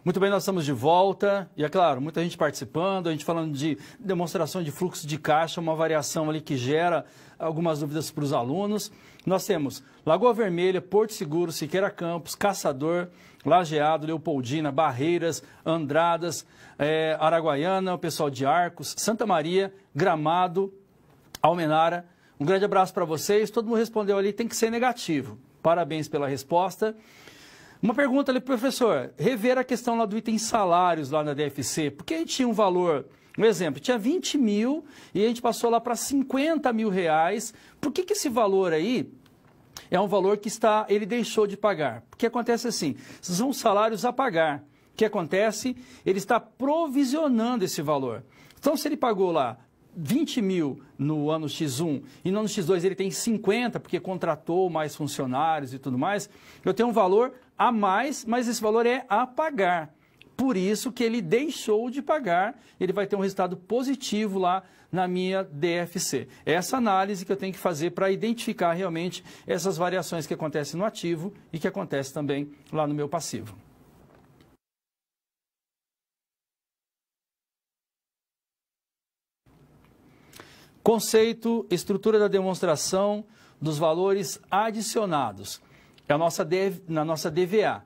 Muito bem, nós estamos de volta e, é claro, muita gente participando, a gente falando de demonstração de fluxo de caixa, uma variação ali que gera algumas dúvidas para os alunos. Nós temos Lagoa Vermelha, Porto Seguro, Siqueira Campos, Caçador, Lajeado, Leopoldina, Barreiras, Andradas, Araguaiana, o pessoal de Arcos, Santa Maria, Gramado, Almenara. Um grande abraço para vocês, todo mundo respondeu ali, tem que ser negativo. Parabéns pela resposta. Uma pergunta ali, professor, rever a questão lá do item salários lá na DFC, porque a gente tinha um valor, um exemplo, tinha 20 mil e a gente passou lá para 50 mil reais, por que esse valor aí é um valor que ele deixou de pagar? Porque acontece assim, são salários a pagar, o que acontece? Ele está provisionando esse valor, então se ele pagou lá 20 mil no ano X1 e no ano X2 ele tem 50 porque contratou mais funcionários e tudo mais, eu tenho um valor a mais, mas esse valor é a pagar. Por isso que ele deixou de pagar, ele vai ter um resultado positivo lá na minha DFC. É essa análise que eu tenho que fazer para identificar realmente essas variações que acontecem no ativo e que acontecem também lá no meu passivo. Conceito, estrutura da demonstração dos valores adicionados. É na nossa DVA.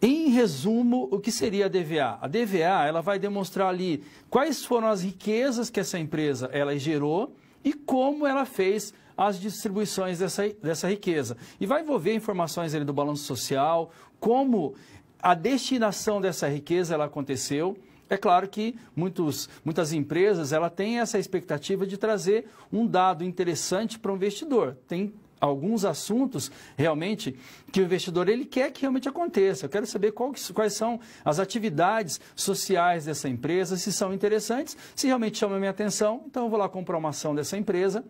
Em resumo, o que seria a DVA? A DVA ela vai demonstrar ali quais foram as riquezas que essa empresa ela gerou e como ela fez as distribuições dessa riqueza. E vai envolver informações ali do balanço social, como a destinação dessa riqueza ela aconteceu. É claro que muitas empresas ela têm essa expectativa de trazer um dado interessante para o investidor. Tem alguns assuntos realmente que o investidor ele quer que realmente aconteça. Eu quero saber quais são as atividades sociais dessa empresa, se são interessantes, se realmente chamam a minha atenção. Então eu vou lá comprar uma ação dessa empresa,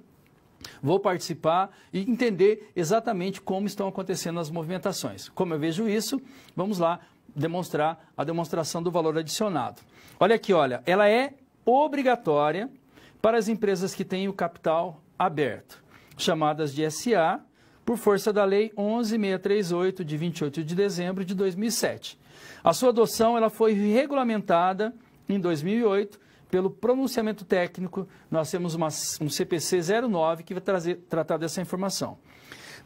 vou participar e entender exatamente como estão acontecendo as movimentações. Como eu vejo isso, vamos lá demonstrar a demonstração do valor adicionado. Olha aqui, olha, ela é obrigatória para as empresas que têm o capital aberto, chamadas de SA, por força da Lei 11.638, de 28 de dezembro de 2007. A sua adoção ela foi regulamentada em 2008 pelo pronunciamento técnico. Nós temos um CPC 09 que vai tratar dessa informação.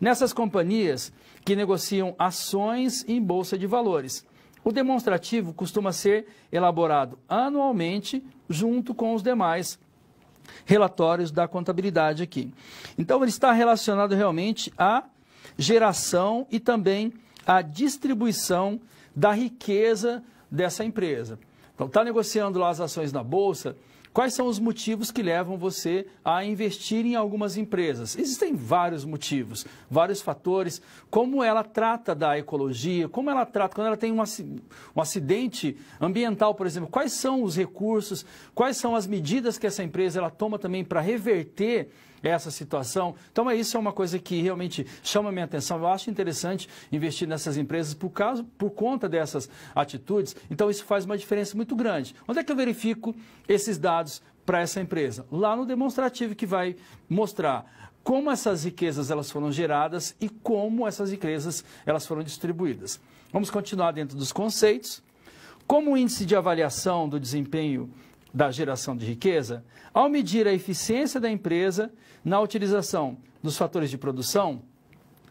Nessas companhias que negociam ações em bolsa de valores, o demonstrativo costuma ser elaborado anualmente junto com os demais relatórios da contabilidade aqui. Então, ele está relacionado realmente à geração e também à distribuição da riqueza dessa empresa. Então, está negociando lá as ações na Bolsa, quais são os motivos que levam você a investir em algumas empresas? Existem vários motivos, vários fatores, como ela trata da ecologia, como ela trata, quando ela tem um acidente ambiental, por exemplo, quais são os recursos, quais são as medidas que essa empresa ela toma também para reverter essa situação. Então, isso é uma coisa que realmente chama a minha atenção. Eu acho interessante investir nessas empresas por conta dessas atitudes. Então, isso faz uma diferença muito grande. Onde é que eu verifico esses dados para essa empresa? Lá no demonstrativo, que vai mostrar como essas riquezas elas foram geradas e como essas riquezas elas foram distribuídas. Vamos continuar dentro dos conceitos. Como o índice de avaliação do desempenho da geração de riqueza, ao medir a eficiência da empresa na utilização dos fatores de produção,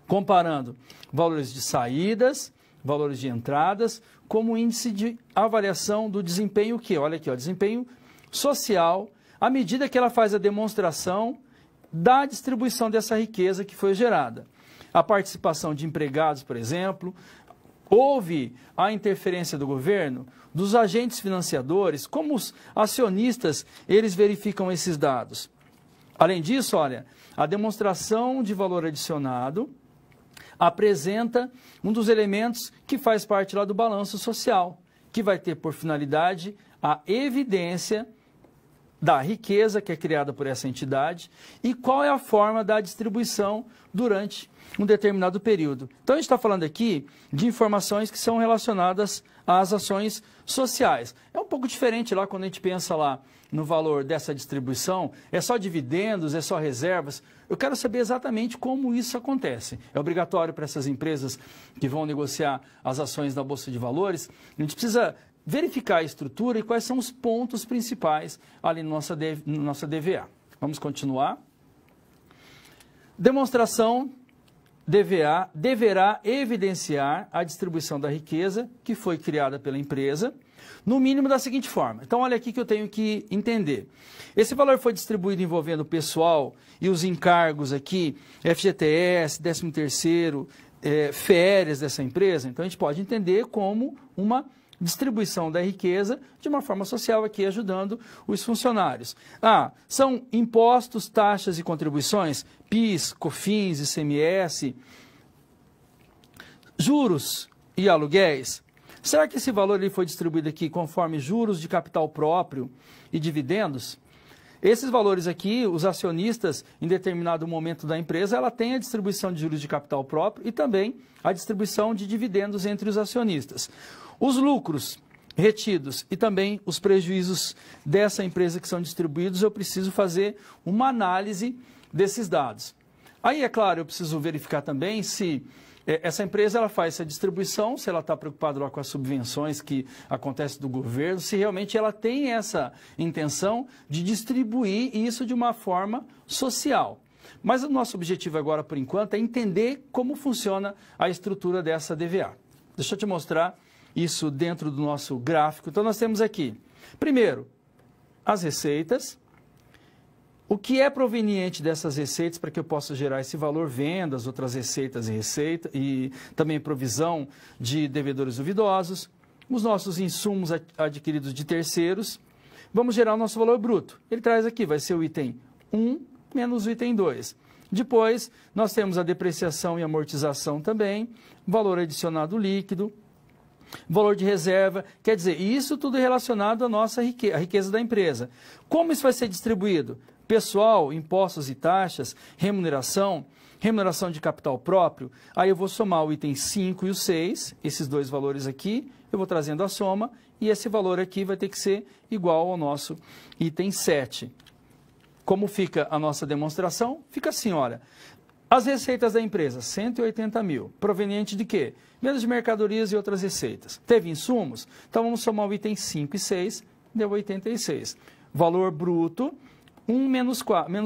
comparando valores de saídas, valores de entradas, como índice de avaliação do desempenho que, olha aqui, ó, desempenho social, à medida que ela faz a demonstração da distribuição dessa riqueza que foi gerada. A participação de empregados, por exemplo, houve a interferência do governo, dos agentes financiadores, como os acionistas, eles verificam esses dados. Além disso, olha, a demonstração de valor adicionado apresenta um dos elementos que faz parte lá do balanço social, que vai ter por finalidade a evidência da riqueza que é criada por essa entidade e qual é a forma da distribuição durante um determinado período. Então, a gente está falando aqui de informações que são relacionadas às ações sociais. É um pouco diferente lá quando a gente pensa lá no valor dessa distribuição, é só dividendos, é só reservas. Eu quero saber exatamente como isso acontece. É obrigatório para essas empresas que vão negociar as ações da Bolsa de Valores. A gente precisa verificar a estrutura e quais são os pontos principais ali na nossa DVA. Vamos continuar. Demonstração DVA deverá evidenciar a distribuição da riqueza que foi criada pela empresa, no mínimo da seguinte forma. Então, olha aqui que eu tenho que entender. Esse valor foi distribuído envolvendo o pessoal e os encargos aqui, FGTS, 13º, férias dessa empresa. Então, a gente pode entender como uma distribuição da riqueza de uma forma social aqui, ajudando os funcionários. São impostos, taxas e contribuições, PIS, COFINS, ICMS, juros e aluguéis. Será que esse valor ele foi distribuído aqui conforme juros de capital próprio e dividendos? Esses valores aqui, os acionistas, em determinado momento da empresa, ela tem a distribuição de juros de capital próprio e também a distribuição de dividendos entre os acionistas. Os lucros retidos e também os prejuízos dessa empresa que são distribuídos, eu preciso fazer uma análise desses dados. Aí, é claro, eu preciso verificar também se essa empresa ela faz essa distribuição, se ela está preocupada lá com as subvenções que acontecem do governo, se realmente ela tem essa intenção de distribuir isso de uma forma social. Mas o nosso objetivo agora, por enquanto, é entender como funciona a estrutura dessa DVA. Deixa eu te mostrar isso dentro do nosso gráfico. Então, nós temos aqui, primeiro, as receitas. O que é proveniente dessas receitas para que eu possa gerar esse valor, vendas, outras receitas e também provisão de devedores duvidosos, os nossos insumos adquiridos de terceiros. Vamos gerar o nosso valor bruto. Ele traz aqui, vai ser o item 1 menos o item 2. Depois, nós temos a depreciação e amortização também, valor adicionado líquido, valor de reserva, quer dizer, isso tudo relacionado à nossa riqueza, à riqueza da empresa. Como isso vai ser distribuído? Pessoal, impostos e taxas, remuneração de capital próprio, aí eu vou somar o item 5 e o 6, esses dois valores aqui, eu vou trazendo a soma, e esse valor aqui vai ter que ser igual ao nosso item 7. Como fica a nossa demonstração? Fica assim, olha, as receitas da empresa, 180 mil, proveniente de quê? Vendas de mercadorias e outras receitas. Teve insumos? Então vamos somar o item 5 e 6, deu 86. Valor bruto, 1 menos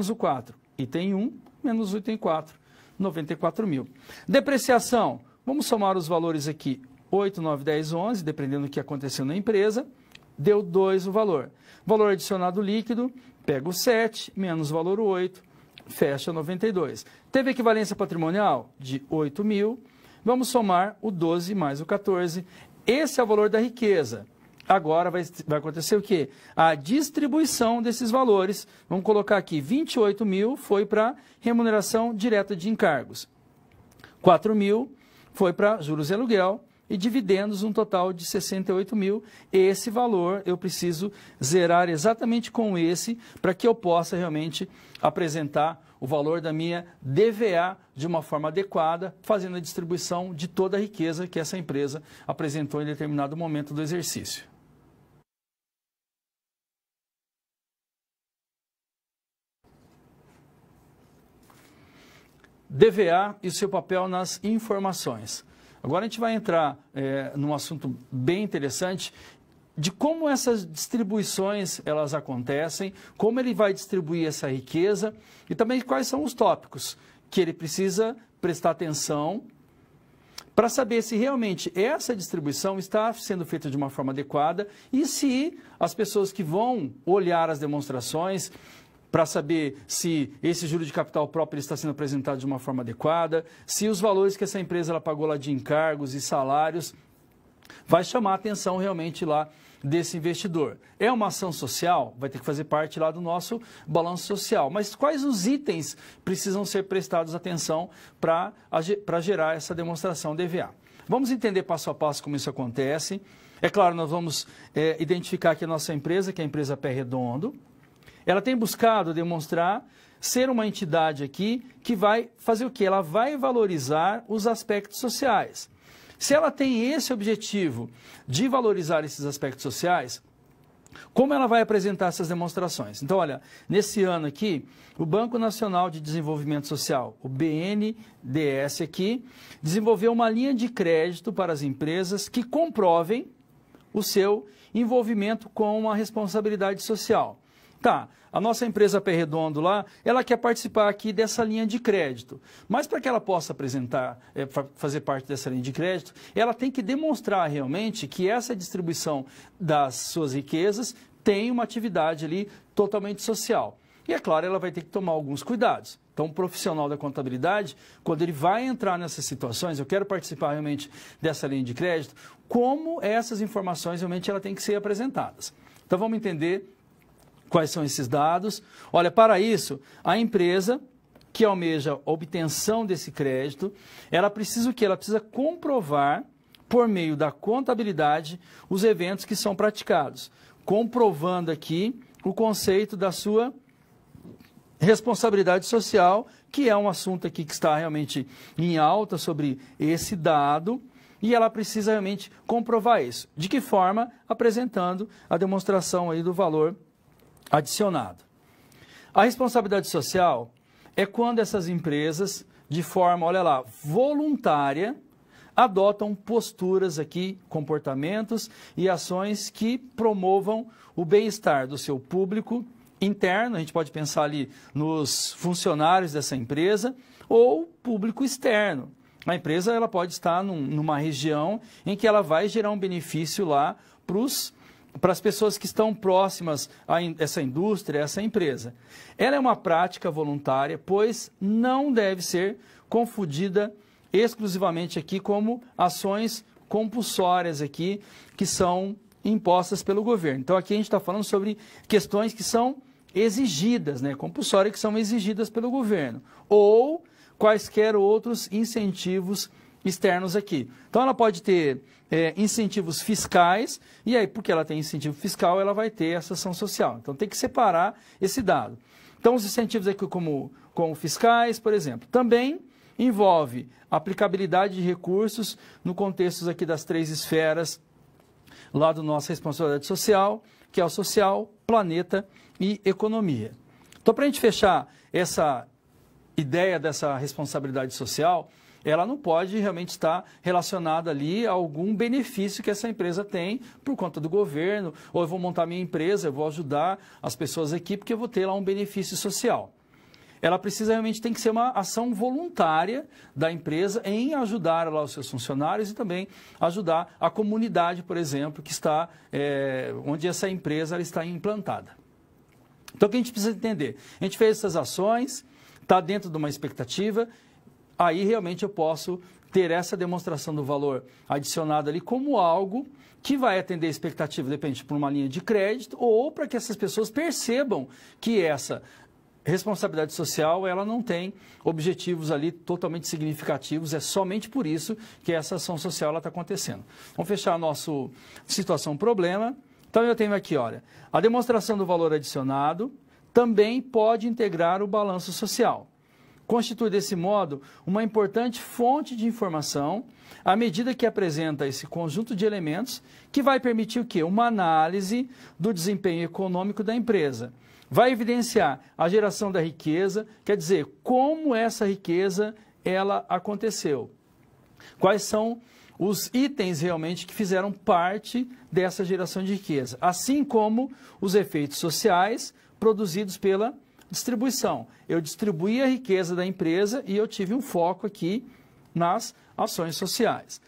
o 4, item 1 menos o item 4, 94 mil. Depreciação, vamos somar os valores aqui, 8, 9, 10, 11, dependendo do que aconteceu na empresa, deu 2 o valor. Valor adicionado líquido, pega o 7 menos o valor 8, fecha 92. Teve equivalência patrimonial de 8 mil, vamos somar o 12 mais o 14, esse é o valor da riqueza. Agora vai acontecer o quê? A distribuição desses valores. Vamos colocar aqui, 28 mil foi para remuneração direta de encargos. 4 mil foi para juros e aluguel e dividendos, um total de 68 mil. Esse valor eu preciso zerar exatamente com esse para que eu possa realmente apresentar o valor da minha DVA de uma forma adequada, fazendo a distribuição de toda a riqueza que essa empresa apresentou em determinado momento do exercício. DVA e o seu papel nas informações. Agora a gente vai entrar num assunto bem interessante de como essas distribuições elas acontecem, como ele vai distribuir essa riqueza e também quais são os tópicos que ele precisa prestar atenção para saber se realmente essa distribuição está sendo feita de uma forma adequada e se as pessoas que vão olhar as demonstrações para saber se esse juro de capital próprio está sendo apresentado de uma forma adequada, se os valores que essa empresa ela pagou lá de encargos e salários vai chamar a atenção realmente lá desse investidor. É uma ação social, vai ter que fazer parte lá do nosso balanço social. Mas quais os itens precisam ser prestados atenção para gerar essa demonstração DVA? Vamos entender passo a passo como isso acontece. É claro, nós vamos identificar aqui a nossa empresa, que é a empresa Pé Redondo. Ela tem buscado demonstrar ser uma entidade aqui que vai fazer o quê? Ela vai valorizar os aspectos sociais. Se ela tem esse objetivo de valorizar esses aspectos sociais, como ela vai apresentar essas demonstrações? Então, olha, nesse ano aqui, o Banco Nacional de Desenvolvimento Social, o BNDES aqui, desenvolveu uma linha de crédito para as empresas que comprovem o seu envolvimento com a responsabilidade social. Tá, a nossa empresa Pé Redondo lá, ela quer participar aqui dessa linha de crédito. Mas para que ela possa fazer parte dessa linha de crédito, ela tem que demonstrar realmente que essa distribuição das suas riquezas tem uma atividade ali totalmente social. E é claro, ela vai ter que tomar alguns cuidados. Então, o profissional da contabilidade, quando ele vai entrar nessas situações, eu quero participar realmente dessa linha de crédito, como essas informações realmente ela tem que ser apresentadas. Então, vamos entender quais são esses dados. Olha, para isso, a empresa que almeja a obtenção desse crédito, ela precisa o quê? Ela precisa comprovar, por meio da contabilidade, os eventos que são praticados, comprovando aqui o conceito da sua responsabilidade social, que é um assunto aqui que está realmente em alta sobre esse dado, e ela precisa realmente comprovar isso. De que forma? Apresentando a demonstração aí do valor adicionado. A responsabilidade social é quando essas empresas, de forma, olha lá, voluntária, adotam posturas aqui, comportamentos e ações que promovam o bem-estar do seu público interno, a gente pode pensar ali nos funcionários dessa empresa, ou público externo. A empresa ela pode estar numa região em que ela vai gerar um benefício lá para as pessoas que estão próximas a essa indústria, a essa empresa. Ela é uma prática voluntária, pois não deve ser confundida exclusivamente aqui como ações compulsórias aqui, que são impostas pelo governo. Então, aqui a gente está falando sobre questões que são exigidas, né, compulsórias, que são exigidas pelo governo, ou quaisquer outros incentivos externos aqui. Então, ela pode ter incentivos fiscais, e aí, porque ela tem incentivo fiscal, ela vai ter essa ação social. Então, tem que separar esse dado. Então, os incentivos aqui como fiscais, por exemplo, também envolve aplicabilidade de recursos no contexto aqui das 3 esferas lá do nossa responsabilidade social, que é o social, planeta e economia. Então, para a gente fechar essa ideia dessa responsabilidade social, ela não pode realmente estar relacionada ali a algum benefício que essa empresa tem por conta do governo, ou eu vou montar minha empresa, eu vou ajudar as pessoas aqui porque eu vou ter lá um benefício social. Ela precisa realmente, tem que ser uma ação voluntária da empresa em ajudar lá os seus funcionários e também ajudar a comunidade, por exemplo, que está, onde essa empresa ela está implantada. Então, o que a gente precisa entender? A gente fez essas ações, está dentro de uma expectativa, aí realmente eu posso ter essa demonstração do valor adicionado ali como algo que vai atender a expectativa, depende por uma linha de crédito ou para que essas pessoas percebam que essa responsabilidade social, ela não tem objetivos ali totalmente significativos, é somente por isso que essa ação social está acontecendo. Vamos fechar a nossa situação problema. Então, eu tenho aqui, olha, a demonstração do valor adicionado também pode integrar o balanço social. Constitui, desse modo, uma importante fonte de informação à medida que apresenta esse conjunto de elementos que vai permitir o quê? Uma análise do desempenho econômico da empresa. Vai evidenciar a geração da riqueza, quer dizer, como essa riqueza ela aconteceu. Quais são os itens realmente que fizeram parte dessa geração de riqueza, assim como os efeitos sociais produzidos pela distribuição. Eu distribuí a riqueza da empresa e eu tive um foco aqui nas ações sociais.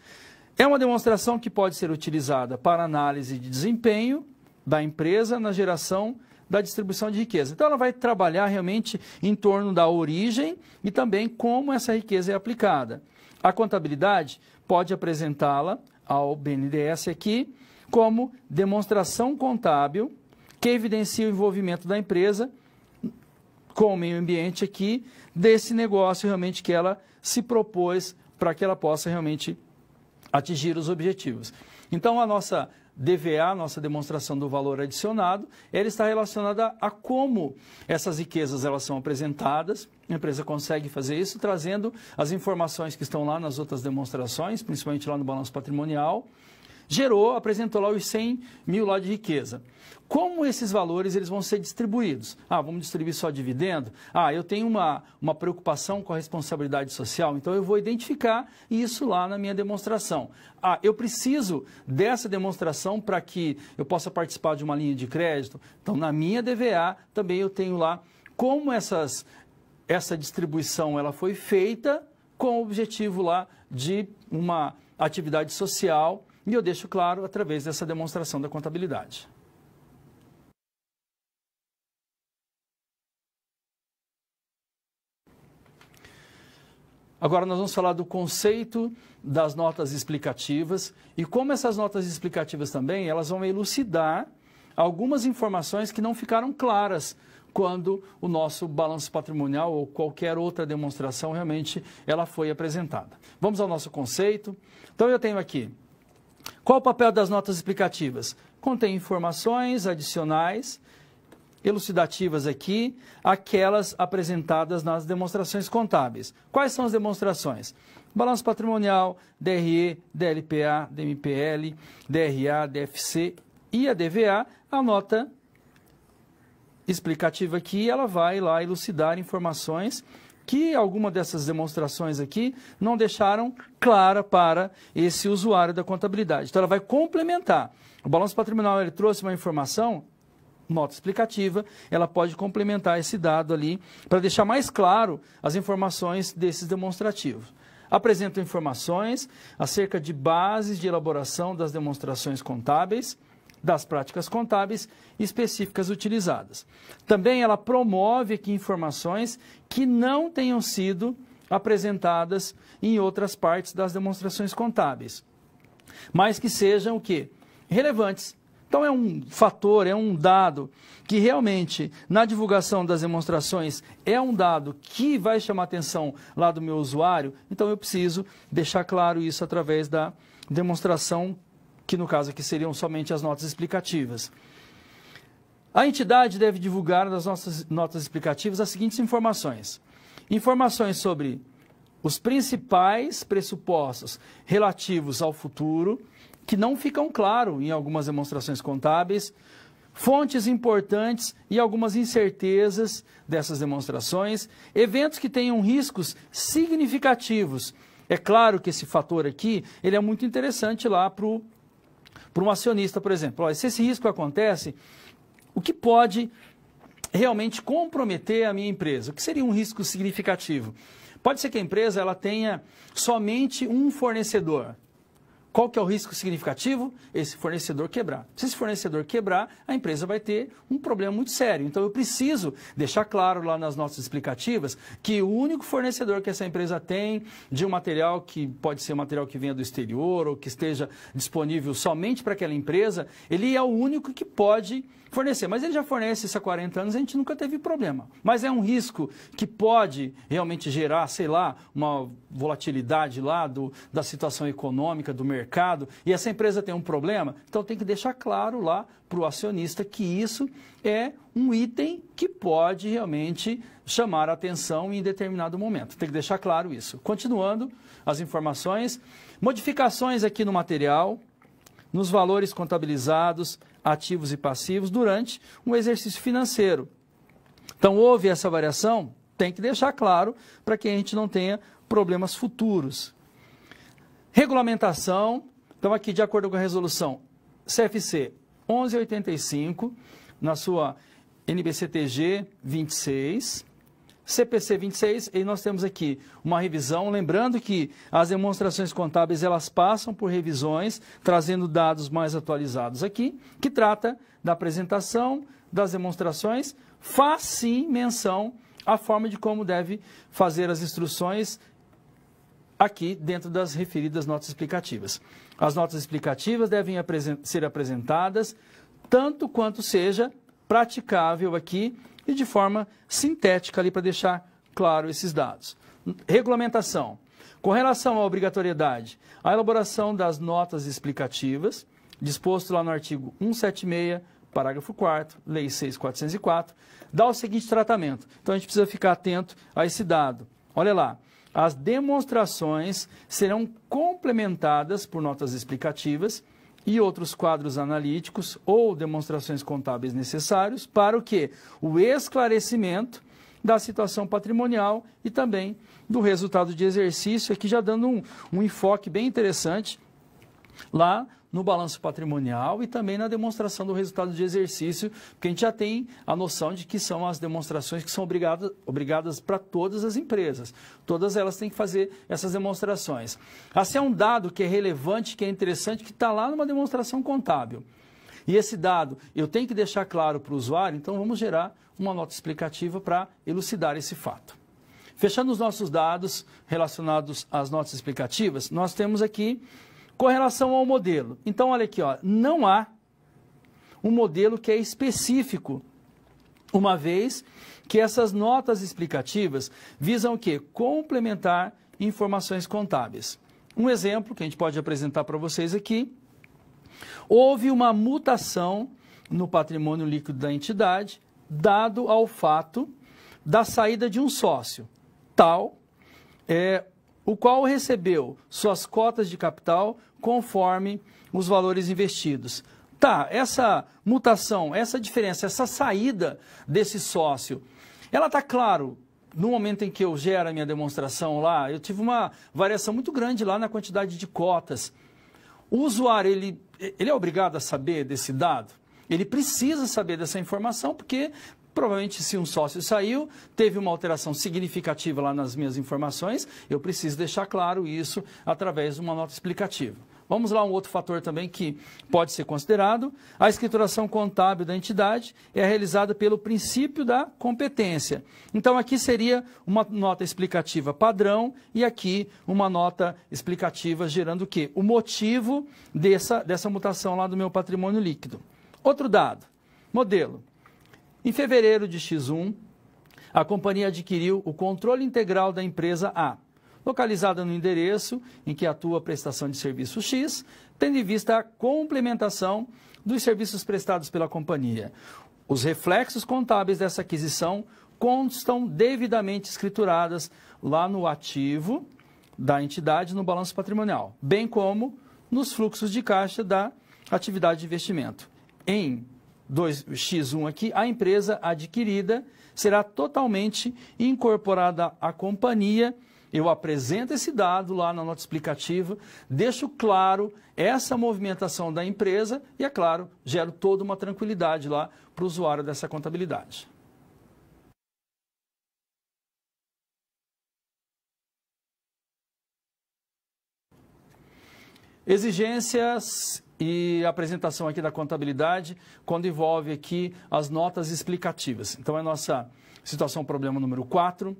É uma demonstração que pode ser utilizada para análise de desempenho da empresa na geração da distribuição de riqueza. Então, ela vai trabalhar realmente em torno da origem e também como essa riqueza é aplicada. A contabilidade pode apresentá-la ao BNDES aqui como demonstração contábil que evidencia o envolvimento da empresa com o meio ambiente aqui, desse negócio realmente que ela se propôs para que ela possa realmente atingir os objetivos. Então, a nossa DVA, nossa demonstração do valor adicionado, ela está relacionada a como essas riquezas elas são apresentadas. A empresa consegue fazer isso trazendo as informações que estão lá nas outras demonstrações, principalmente lá no balanço patrimonial. Apresentou lá os 100 mil lá de riqueza. Como esses valores eles vão ser distribuídos? Vamos distribuir só dividendo? Eu tenho uma preocupação com a responsabilidade social, então eu vou identificar isso lá na minha demonstração. Eu preciso dessa demonstração para que eu possa participar de uma linha de crédito. Então, na minha DVA, também eu tenho lá como essa distribuição ela foi feita com o objetivo lá de uma atividade social, e eu deixo claro através dessa demonstração da contabilidade. Agora nós vamos falar do conceito das notas explicativas e como essas notas explicativas também elas vão elucidar algumas informações que não ficaram claras quando o nosso balanço patrimonial ou qualquer outra demonstração realmente ela foi apresentada. Vamos ao nosso conceito. Então eu tenho aqui, qual o papel das notas explicativas? Contém informações adicionais, elucidativas aqui, aquelas apresentadas nas demonstrações contábeis. Quais são as demonstrações? Balanço patrimonial, DRE, DLPA, DMPL, DRA, DFC e a DVA, a nota explicativa aqui, ela vai lá elucidar informações que alguma dessas demonstrações aqui não deixaram clara para esse usuário da contabilidade. Então, ela vai complementar. O balanço patrimonial ele trouxe uma informação, nota explicativa, ela pode complementar esse dado ali para deixar mais claro as informações desses demonstrativos. Apresentam informações acerca de bases de elaboração das demonstrações contábeis, das práticas contábeis específicas utilizadas. Também ela promove aqui informações que não tenham sido apresentadas em outras partes das demonstrações contábeis, mas que sejam o quê? Relevantes. Então é um fator, é um dado que realmente na divulgação das demonstrações é um dado que vai chamar a atenção lá do meu usuário, então eu preciso deixar claro isso através da demonstração, que no caso aqui seriam somente as notas explicativas. A entidade deve divulgar nas nossas notas explicativas as seguintes informações. Informações sobre os principais pressupostos relativos ao futuro, que não ficam claros em algumas demonstrações contábeis, fontes importantes e algumas incertezas dessas demonstrações, eventos que tenham riscos significativos. É claro que esse fator aqui ele é muito interessante lá para um acionista, por exemplo. Se esse risco acontece, o que pode realmente comprometer a minha empresa? O que seria um risco significativo? Pode ser que a empresa ela tenha somente um fornecedor. Qual que é o risco significativo? Esse fornecedor quebrar. Se esse fornecedor quebrar, a empresa vai ter um problema muito sério. Então, eu preciso deixar claro lá nas notas explicativas que o único fornecedor que essa empresa tem de um material que pode ser um material que venha do exterior ou que esteja disponível somente para aquela empresa, ele é o único que pode fornecer. Mas ele já fornece isso há 40 anos e a gente nunca teve problema. Mas é um risco que pode realmente gerar, sei lá, uma volatilidade lá da situação econômica, do mercado, e essa empresa tem um problema, então tem que deixar claro lá para o acionista que isso é um item que pode realmente chamar a atenção em determinado momento. Tem que deixar claro isso. Continuando as informações, modificações aqui no material, nos valores contabilizados, ativos e passivos, durante um exercício financeiro. Então, houve essa variação, tem que deixar claro para que a gente não tenha problemas futuros. Regulamentação, então aqui de acordo com a resolução CFC 1185, na sua NBCTG 26, CPC 26, e nós temos aqui uma revisão, lembrando que as demonstrações contábeis elas passam por revisões, trazendo dados mais atualizados aqui, que trata da apresentação das demonstrações, faz sim menção à forma de como deve fazer as instruções aqui dentro das referidas notas explicativas. As notas explicativas devem ser apresentadas tanto quanto seja praticável aqui e de forma sintética ali para deixar claro esses dados. Regulamentação. Com relação à obrigatoriedade, a elaboração das notas explicativas, disposto lá no artigo 176, parágrafo 4º, Lei 6.404, dá o seguinte tratamento. Então, a gente precisa ficar atento a esse dado. Olha lá, as demonstrações serão complementadas por notas explicativas e outros quadros analíticos ou demonstrações contábeis necessários para o quê? O esclarecimento da situação patrimonial e também do resultado de exercício, aqui já dando um enfoque bem interessante lá no balanço patrimonial e também na demonstração do resultado de exercício, porque a gente já tem a noção de que são as demonstrações que são obrigadas para todas as empresas. Todas elas têm que fazer essas demonstrações. Assim, é um dado que é relevante, que é interessante, que está lá numa demonstração contábil. E esse dado eu tenho que deixar claro para o usuário, então vamos gerar uma nota explicativa para elucidar esse fato. Fechando os nossos dados relacionados às notas explicativas, nós temos aqui com relação ao modelo. Então, olha aqui, ó, não há um modelo que é específico, uma vez que essas notas explicativas visam o quê? Complementar informações contábeis. Um exemplo que a gente pode apresentar para vocês aqui, houve uma mutação no patrimônio líquido da entidade, dado ao fato da saída de um sócio, o qual recebeu suas cotas de capital conforme os valores investidos. Tá, essa mutação, essa diferença, essa saída desse sócio, ela está claro, no momento em que eu gero a minha demonstração lá, eu tive uma variação muito grande lá na quantidade de cotas. O usuário, ele é obrigado a saber desse dado? Ele precisa saber dessa informação, porque provavelmente se um sócio saiu, teve uma alteração significativa lá nas minhas informações, eu preciso deixar claro isso através de uma nota explicativa. Vamos lá, um outro fator também que pode ser considerado. A escrituração contábil da entidade é realizada pelo princípio da competência. Então, aqui seria uma nota explicativa padrão e aqui uma nota explicativa gerando o quê? O motivo dessa mutação lá do meu patrimônio líquido. Outro dado, modelo. Em fevereiro de X1, a companhia adquiriu o controle integral da empresa A, localizada no endereço em que atua a prestação de serviço X, tendo em vista a complementação dos serviços prestados pela companhia. Os reflexos contábeis dessa aquisição constam devidamente escrituradas lá no ativo da entidade no balanço patrimonial, bem como nos fluxos de caixa da atividade de investimento. Em 2x1 aqui, a empresa adquirida será totalmente incorporada à companhia. Eu apresento esse dado lá na nota explicativa, deixo claro essa movimentação da empresa e, é claro, gero toda uma tranquilidade lá para o usuário dessa contabilidade. Exigências e apresentação aqui da contabilidade quando envolve aqui as notas explicativas. Então, é a nossa situação problema número 4.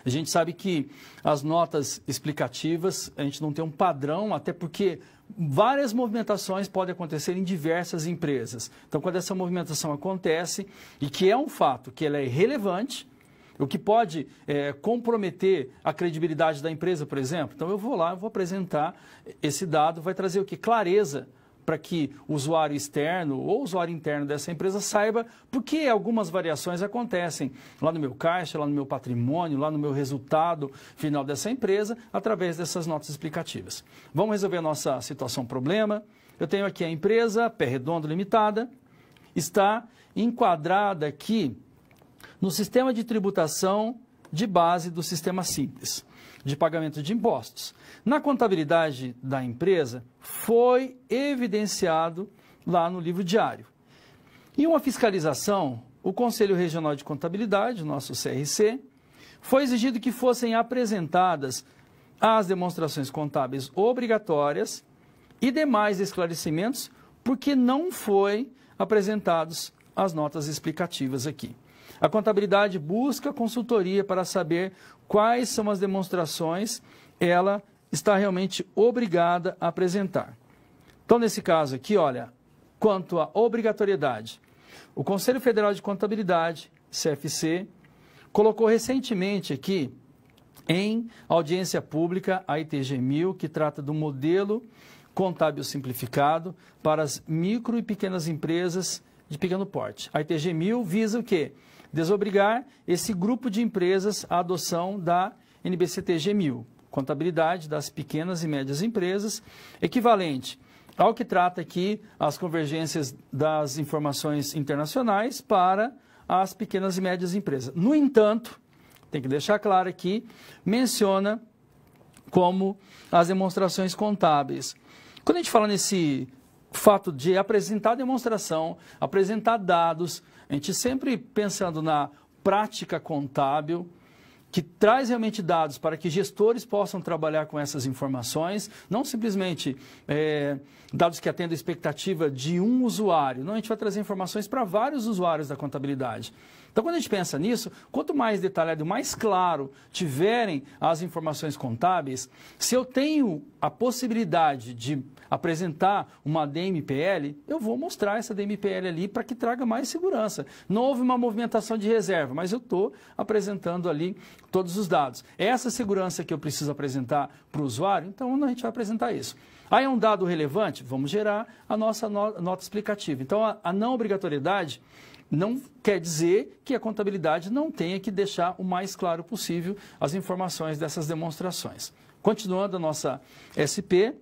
A gente sabe que as notas explicativas, a gente não tem um padrão, até porque várias movimentações podem acontecer em diversas empresas. Então, quando essa movimentação acontece, e que é um fato, que ela é relevante, o que pode comprometer a credibilidade da empresa, por exemplo. Então, eu vou lá, eu vou apresentar esse dado, vai trazer o quê? Clareza para que o usuário externo ou o usuário interno dessa empresa saiba por que algumas variações acontecem lá no meu caixa, lá no meu patrimônio, lá no meu resultado final dessa empresa, através dessas notas explicativas. Vamos resolver a nossa situação problema. Eu tenho aqui a empresa Pé Redondo Limitada, está enquadrada aqui no sistema de tributação de base do sistema simples de pagamento de impostos. Na contabilidade da empresa, foi evidenciado lá no livro diário. Em uma fiscalização, o Conselho Regional de Contabilidade, nosso CRC, foi exigido que fossem apresentadas as demonstrações contábeis obrigatórias e demais esclarecimentos, porque não foi apresentados as notas explicativas aqui. A contabilidade busca consultoria para saber quais são as demonstrações ela está realmente obrigada a apresentar. Então, nesse caso aqui, olha, quanto à obrigatoriedade, o Conselho Federal de Contabilidade, CFC, colocou recentemente aqui em audiência pública a ITG 1000, que trata do modelo contábil simplificado para as micro e pequenas empresas de pequeno porte. A ITG 1000 visa o quê? Desobrigar esse grupo de empresas à adoção da NBCTG 1000, contabilidade das pequenas e médias empresas, equivalente ao que trata aqui as convergências das informações internacionais para as pequenas e médias empresas. No entanto, tem que deixar claro aqui, menciona como as demonstrações contábeis. Quando a gente fala nesse fato de apresentar demonstração, apresentar dados, a gente sempre pensando na prática contábil, que traz realmente dados para que gestores possam trabalhar com essas informações, não simplesmente dados que atendam a expectativa de um usuário, não, a gente vai trazer informações para vários usuários da contabilidade. Então, quando a gente pensa nisso, quanto mais detalhado, mais claro tiverem as informações contábeis, se eu tenho a possibilidade de apresentar uma DMPL, eu vou mostrar essa DMPL ali para que traga mais segurança. Não houve uma movimentação de reserva, mas eu estou apresentando ali todos os dados. Essa segurança que eu preciso apresentar para o usuário, então a gente vai apresentar isso. Aí é um dado relevante? Vamos gerar a nossa nota explicativa. Então, a não obrigatoriedade não quer dizer que a contabilidade não tenha que deixar o mais claro possível as informações dessas demonstrações. Continuando a nossa SP,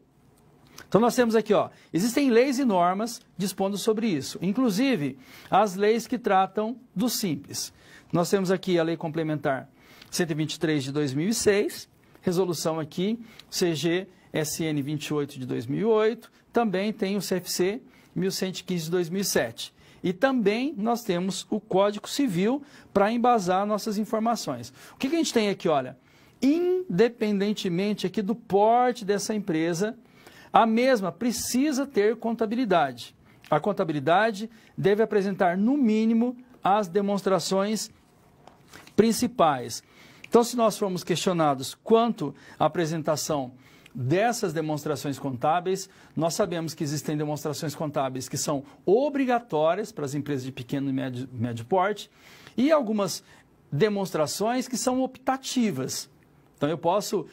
então nós temos aqui, existem leis e normas dispondo sobre isso, inclusive as leis que tratam do Simples. Nós temos aqui a Lei Complementar 123 de 2006, resolução aqui CG-SN 28 de 2008, também tem o CFC 1115 de 2007. E também nós temos o Código Civil para embasar nossas informações. O que a gente tem aqui, olha, independentemente aqui do porte dessa empresa, a mesma precisa ter contabilidade. A contabilidade deve apresentar, no mínimo, as demonstrações principais. Então, se nós formos questionados quanto à apresentação dessas demonstrações contábeis, nós sabemos que existem demonstrações contábeis que são obrigatórias para as empresas de pequeno e médio porte e algumas demonstrações que são optativas. Então, eu posso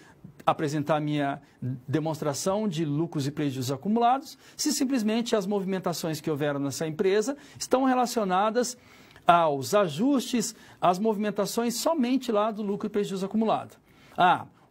apresentar minha demonstração de lucros e prejuízos acumulados se simplesmente as movimentações que houveram nessa empresa estão relacionadas aos ajustes, às movimentações somente lá do lucro e prejuízo acumulado.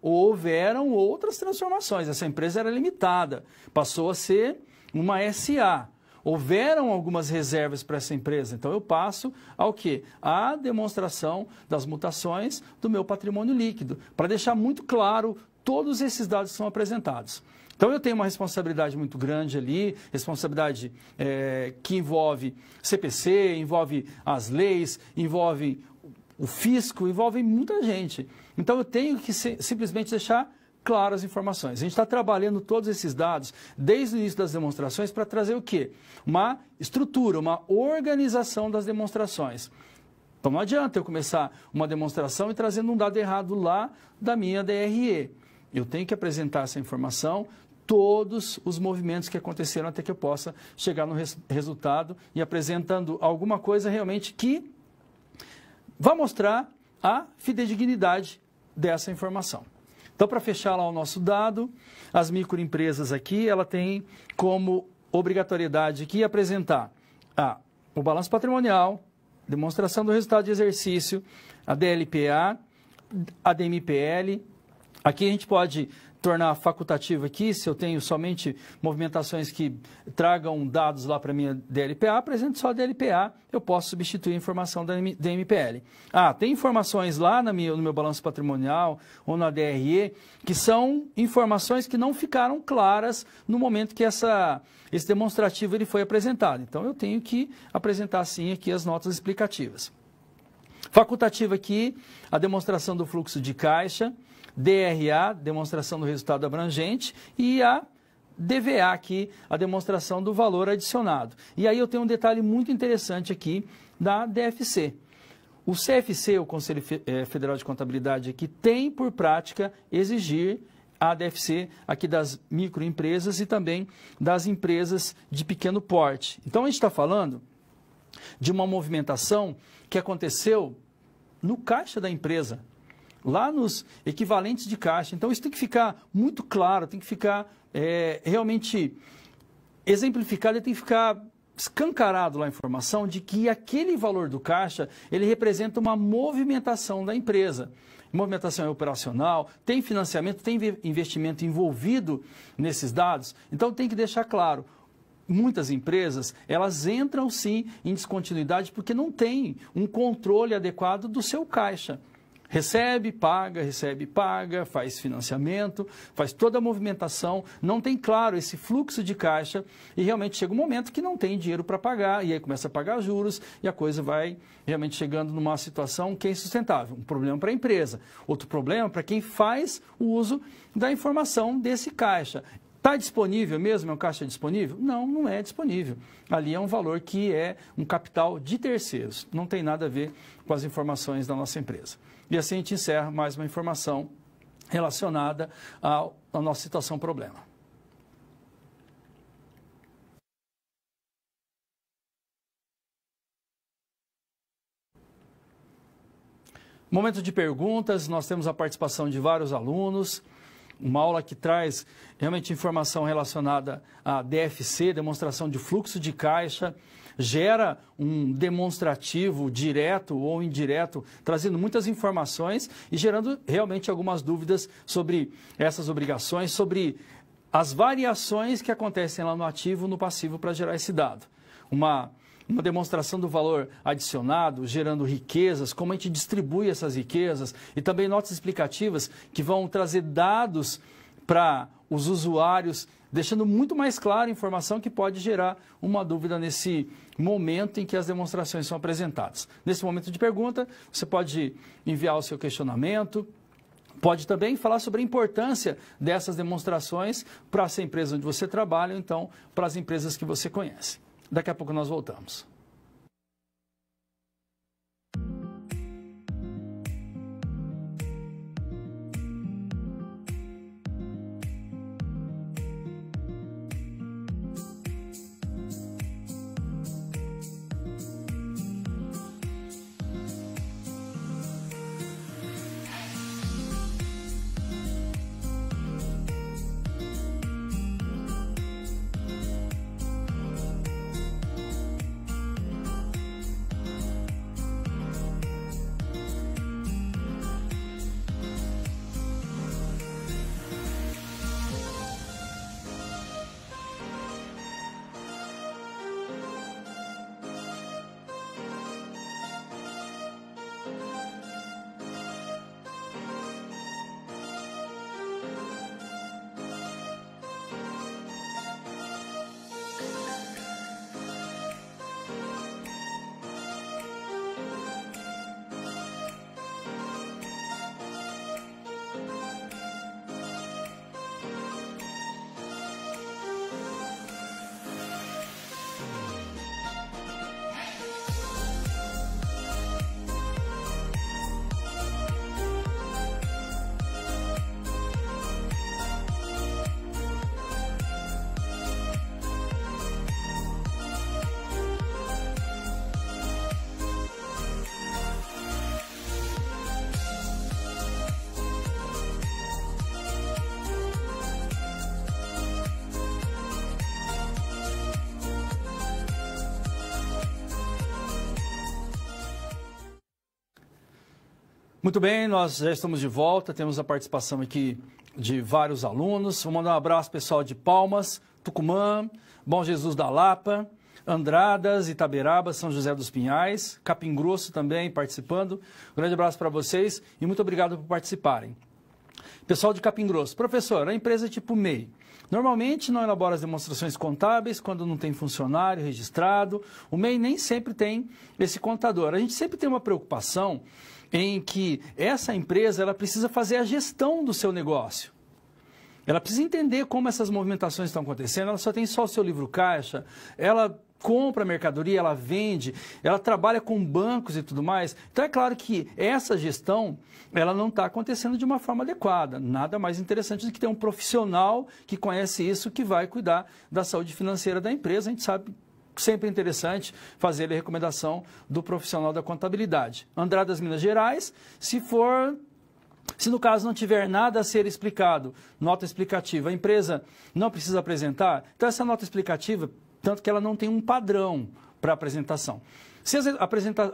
Houveram outras transformações, essa empresa era limitada, passou a ser uma SA. Houveram algumas reservas para essa empresa, então eu passo ao quê? A demonstração das mutações do meu patrimônio líquido, para deixar muito claro todos esses dados que são apresentados. Então eu tenho uma responsabilidade muito grande ali, responsabilidade que envolve CPC, envolve as leis, envolve o fisco, envolve muita gente. Então eu tenho que simplesmente deixar claras as informações. A gente está trabalhando todos esses dados desde o início das demonstrações para trazer o quê? Uma estrutura, uma organização das demonstrações. Então não adianta eu começar uma demonstração e trazendo um dado errado lá da minha DRE. Eu tenho que apresentar essa informação, todos os movimentos que aconteceram até que eu possa chegar no resultado e apresentando alguma coisa realmente que vai mostrar a fidedignidade dessa informação. Então, para fechar lá o nosso dado, as microempresas aqui, ela tem como obrigatoriedade aqui apresentar o balanço patrimonial, demonstração do resultado de exercício, a DLPA, a DMPL. Aqui a gente pode tornar facultativo aqui, se eu tenho somente movimentações que tragam dados lá para a minha DLPA, apresento só a DLPA, eu posso substituir a informação da DMPL. Tem informações lá no meu balanço patrimonial ou na DRE, que são informações que não ficaram claras no momento que esse demonstrativo ele foi apresentado. Então, eu tenho que apresentar, sim, aqui as notas explicativas. Facultativa aqui, a demonstração do fluxo de caixa, DRA, demonstração do resultado abrangente, e a DVA aqui, a demonstração do valor adicionado. E aí eu tenho um detalhe muito interessante aqui da DFC. O CFC, o Conselho Federal de Contabilidade, aqui tem por prática exigir a DFC aqui das microempresas e também das empresas de pequeno porte. Então a gente está falando de uma movimentação que aconteceu no caixa da empresa, lá nos equivalentes de caixa. Então, isso tem que ficar muito claro, tem que ficar realmente exemplificado, ele tem que ficar escancarado lá a informação de que aquele valor do caixa, ele representa uma movimentação da empresa. Movimentação operacional, tem financiamento, tem investimento envolvido nesses dados. Então tem que deixar claro, muitas empresas, elas entram sim em descontinuidade porque não tem um controle adequado do seu caixa. Recebe, paga, faz financiamento, faz toda a movimentação, não tem claro esse fluxo de caixa e realmente chega um momento que não tem dinheiro para pagar e aí começa a pagar juros e a coisa vai realmente chegando numa situação que é insustentável. Um problema para a empresa, outro problema para quem faz o uso da informação desse caixa. Está disponível mesmo? É um caixa disponível? Não, não é disponível. Ali é um valor que é um capital de terceiros, não tem nada a ver com as informações da nossa empresa. E assim a gente encerra mais uma informação relacionada à nossa situação problema. Momento de perguntas, nós temos a participação de vários alunos, uma aula que traz realmente informação relacionada à DFC, demonstração de fluxo de caixa, gera um demonstrativo direto ou indireto, trazendo muitas informações e gerando realmente algumas dúvidas sobre essas obrigações, sobre as variações que acontecem lá no ativo e no passivo para gerar esse dado. Uma demonstração do valor adicionado, gerando riquezas, como a gente distribui essas riquezas e também notas explicativas que vão trazer dados para os usuários, deixando muito mais clara a informação que pode gerar uma dúvida nesse momento em que as demonstrações são apresentadas. Nesse momento de pergunta, você pode enviar o seu questionamento, pode também falar sobre a importância dessas demonstrações para essa empresa onde você trabalha, ou então para as empresas que você conhece. Daqui a pouco nós voltamos. Muito bem, nós já estamos de volta, temos a participação aqui de vários alunos. Vou mandar um abraço pessoal de Palmas, Tucumã, Bom Jesus da Lapa, Andradas, Itaberaba, São José dos Pinhais, Capim Grosso também participando. Um grande abraço para vocês e muito obrigado por participarem. Pessoal de Capim Grosso, professor, a empresa é tipo MEI. Normalmente não elabora as demonstrações contábeis quando não tem funcionário registrado. O MEI nem sempre tem esse contador. A gente sempre tem uma preocupação em que essa empresa ela precisa fazer a gestão do seu negócio. Ela precisa entender como essas movimentações estão acontecendo. Ela só tem só o seu livro caixa, ela compra mercadoria, ela vende, ela trabalha com bancos e tudo mais. Então é claro que essa gestão ela não está acontecendo de uma forma adequada. Nada mais interessante do que ter um profissional que conhece isso, que vai cuidar da saúde financeira da empresa. A gente sabe sempre é interessante fazer a recomendação do profissional da contabilidade. Andradas, Minas Gerais, se for Se no caso não tiver nada a ser explicado, nota explicativa, a empresa não precisa apresentar, então essa nota explicativa, tanto que ela não tem um padrão para apresentação. Se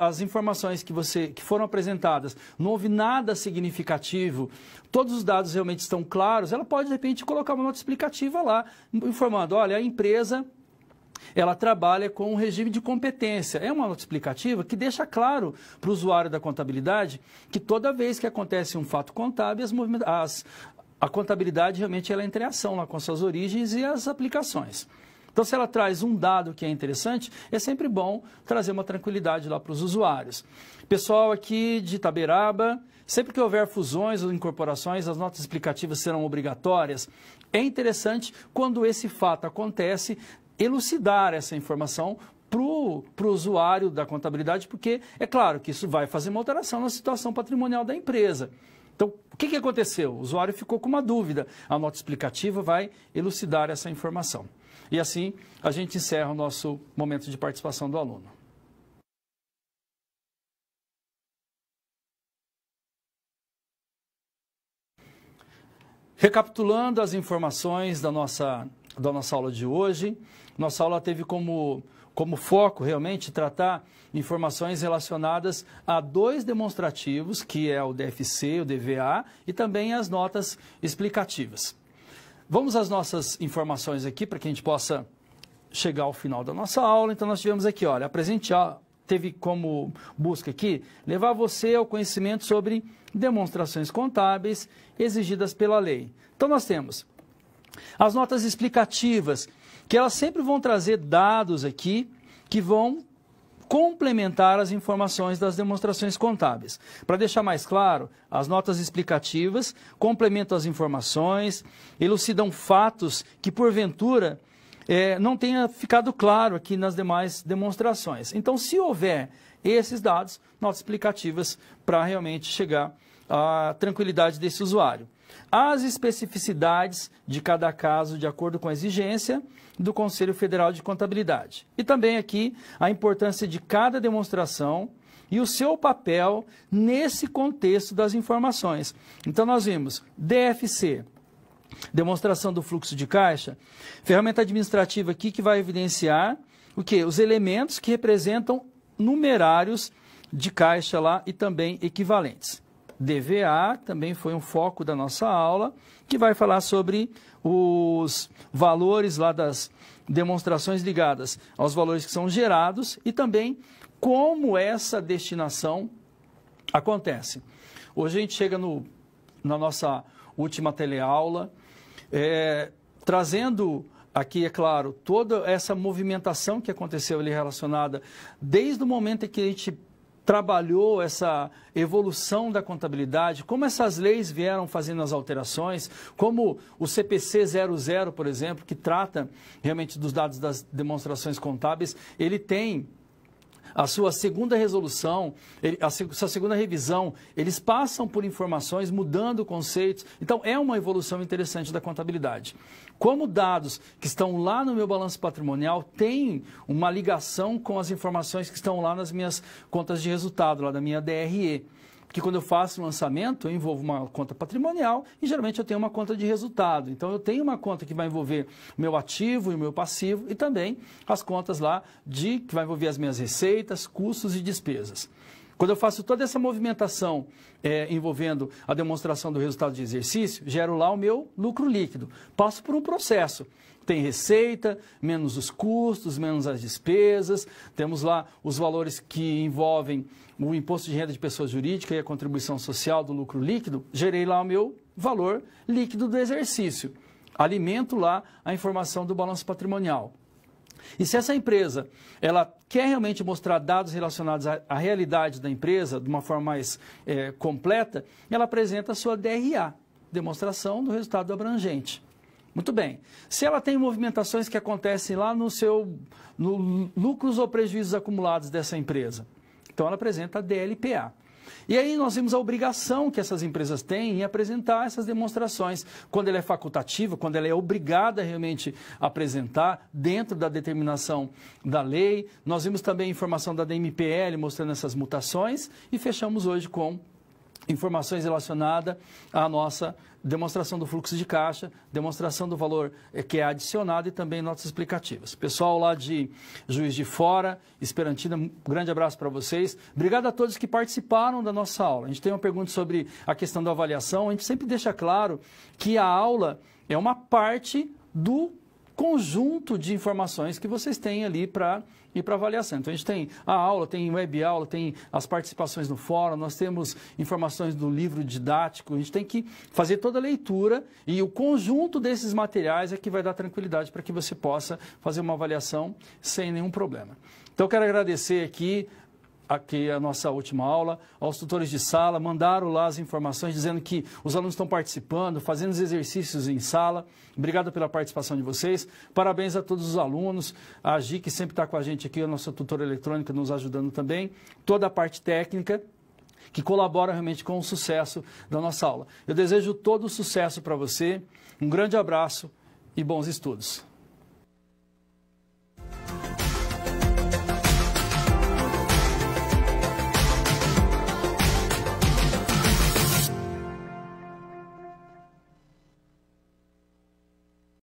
as informações que foram apresentadas não houve nada significativo, todos os dados realmente estão claros, ela pode, de repente, colocar uma nota explicativa lá, informando, olha, a empresa ela trabalha com um regime de competência. É uma nota explicativa que deixa claro para o usuário da contabilidade que toda vez que acontece um fato contábil, a contabilidade realmente ela entra em ação lá com suas origens e as aplicações. Então, se ela traz um dado que é interessante, é sempre bom trazer uma tranquilidade lá para os usuários. Pessoal aqui de Itaberaba, sempre que houver fusões ou incorporações, as notas explicativas serão obrigatórias. É interessante, quando esse fato acontece, elucidar essa informação para o usuário da contabilidade, porque é claro que isso vai fazer uma alteração na situação patrimonial da empresa. Então, o que aconteceu? O usuário ficou com uma dúvida. A nota explicativa vai elucidar essa informação. E assim, a gente encerra o nosso momento de participação do aluno. Recapitulando as informações da nossa aula de hoje, nossa aula teve como foco realmente tratar informações relacionadas a 2 demonstrativos, que é o DFC, o DVA, e também as notas explicativas. Vamos às nossas informações aqui, para que a gente possa chegar ao final da nossa aula. Então, nós tivemos aqui, olha, teve como busca aqui levar você ao conhecimento sobre demonstrações contábeis exigidas pela lei. Então, nós temos as notas explicativas, que elas sempre vão trazer dados aqui que vão complementar as informações das demonstrações contábeis. Para deixar mais claro, as notas explicativas complementam as informações, elucidam fatos que, porventura, não tenha ficado claro aqui nas demais demonstrações. Então, se houver esses dados, notas explicativas para realmente chegar à tranquilidade desse usuário. As especificidades de cada caso de acordo com a exigência do Conselho Federal de Contabilidade. E também aqui a importância de cada demonstração e o seu papel nesse contexto das informações. Então, nós vimos DFC, demonstração do fluxo de caixa, ferramenta administrativa aqui que vai evidenciar o quê? Os elementos que representam numerários de caixa lá e também equivalentes. DVA também foi um foco da nossa aula, que vai falar sobre os valores lá das demonstrações ligadas aos valores que são gerados e também como essa destinação acontece. Hoje a gente chega na nossa última teleaula, trazendo aqui, é claro, toda essa movimentação que aconteceu ali relacionada desde o momento em que a gente trabalhou essa evolução da contabilidade, como essas leis vieram fazendo as alterações, como o CPC 00, por exemplo, que trata realmente dos dados das demonstrações contábeis, ele tem a sua segunda resolução, a sua segunda revisão, eles passam por informações, mudando conceitos. Então, é uma evolução interessante da contabilidade. Como dados que estão lá no meu balanço patrimonial têm uma ligação com as informações que estão lá nas minhas contas de resultado, lá da minha DRE. Porque quando eu faço um lançamento, eu envolvo uma conta patrimonial e geralmente eu tenho uma conta de resultado. Então, eu tenho uma conta que vai envolver o meu ativo e o meu passivo e também as contas lá que vai envolver as minhas receitas, custos e despesas. Quando eu faço toda essa movimentação envolvendo a demonstração do resultado de exercício, gero lá o meu lucro líquido. Passo por um processo. Tem receita, menos os custos, menos as despesas. Temos lá os valores que envolvem o imposto de renda de pessoa jurídica e a contribuição social do lucro líquido. Gerei lá o meu valor líquido do exercício. Alimento lá a informação do balanço patrimonial. E se essa empresa ela quer realmente mostrar dados relacionados à realidade da empresa de uma forma mais completa, ela apresenta a sua DRA, demonstração do resultado abrangente. Muito bem. Se ela tem movimentações que acontecem lá no lucros ou prejuízos acumulados dessa empresa, então ela apresenta a DLPA. E aí nós vimos a obrigação que essas empresas têm em apresentar essas demonstrações, quando ela é facultativa, quando ela é obrigada realmente a apresentar dentro da determinação da lei. Nós vimos também a informação da DMPL mostrando essas mutações e fechamos hoje com informações relacionadas à nossa demonstração do fluxo de caixa, demonstração do valor que é adicionado e também notas explicativas. Pessoal lá de Juiz de Fora, Esperantina, um grande abraço para vocês. Obrigado a todos que participaram da nossa aula. A gente tem uma pergunta sobre a questão da avaliação. A gente sempre deixa claro que a aula é uma parte do conjunto de informações que vocês têm ali para ir para avaliação. Então, a gente tem a aula, tem web aula, tem as participações no fórum, nós temos informações do livro didático, a gente tem que fazer toda a leitura e o conjunto desses materiais é que vai dar tranquilidade para que você possa fazer uma avaliação sem nenhum problema. Então, eu quero agradecer aqui a nossa última aula, aos tutores de sala, mandaram lá as informações dizendo que os alunos estão participando, fazendo os exercícios em sala. Obrigado pela participação de vocês. Parabéns a todos os alunos, a Gi, que sempre está com a gente aqui, a nossa tutora eletrônica, nos ajudando também, toda a parte técnica, que colabora realmente com o sucesso da nossa aula. Eu desejo todo o sucesso para você, um grande abraço e bons estudos.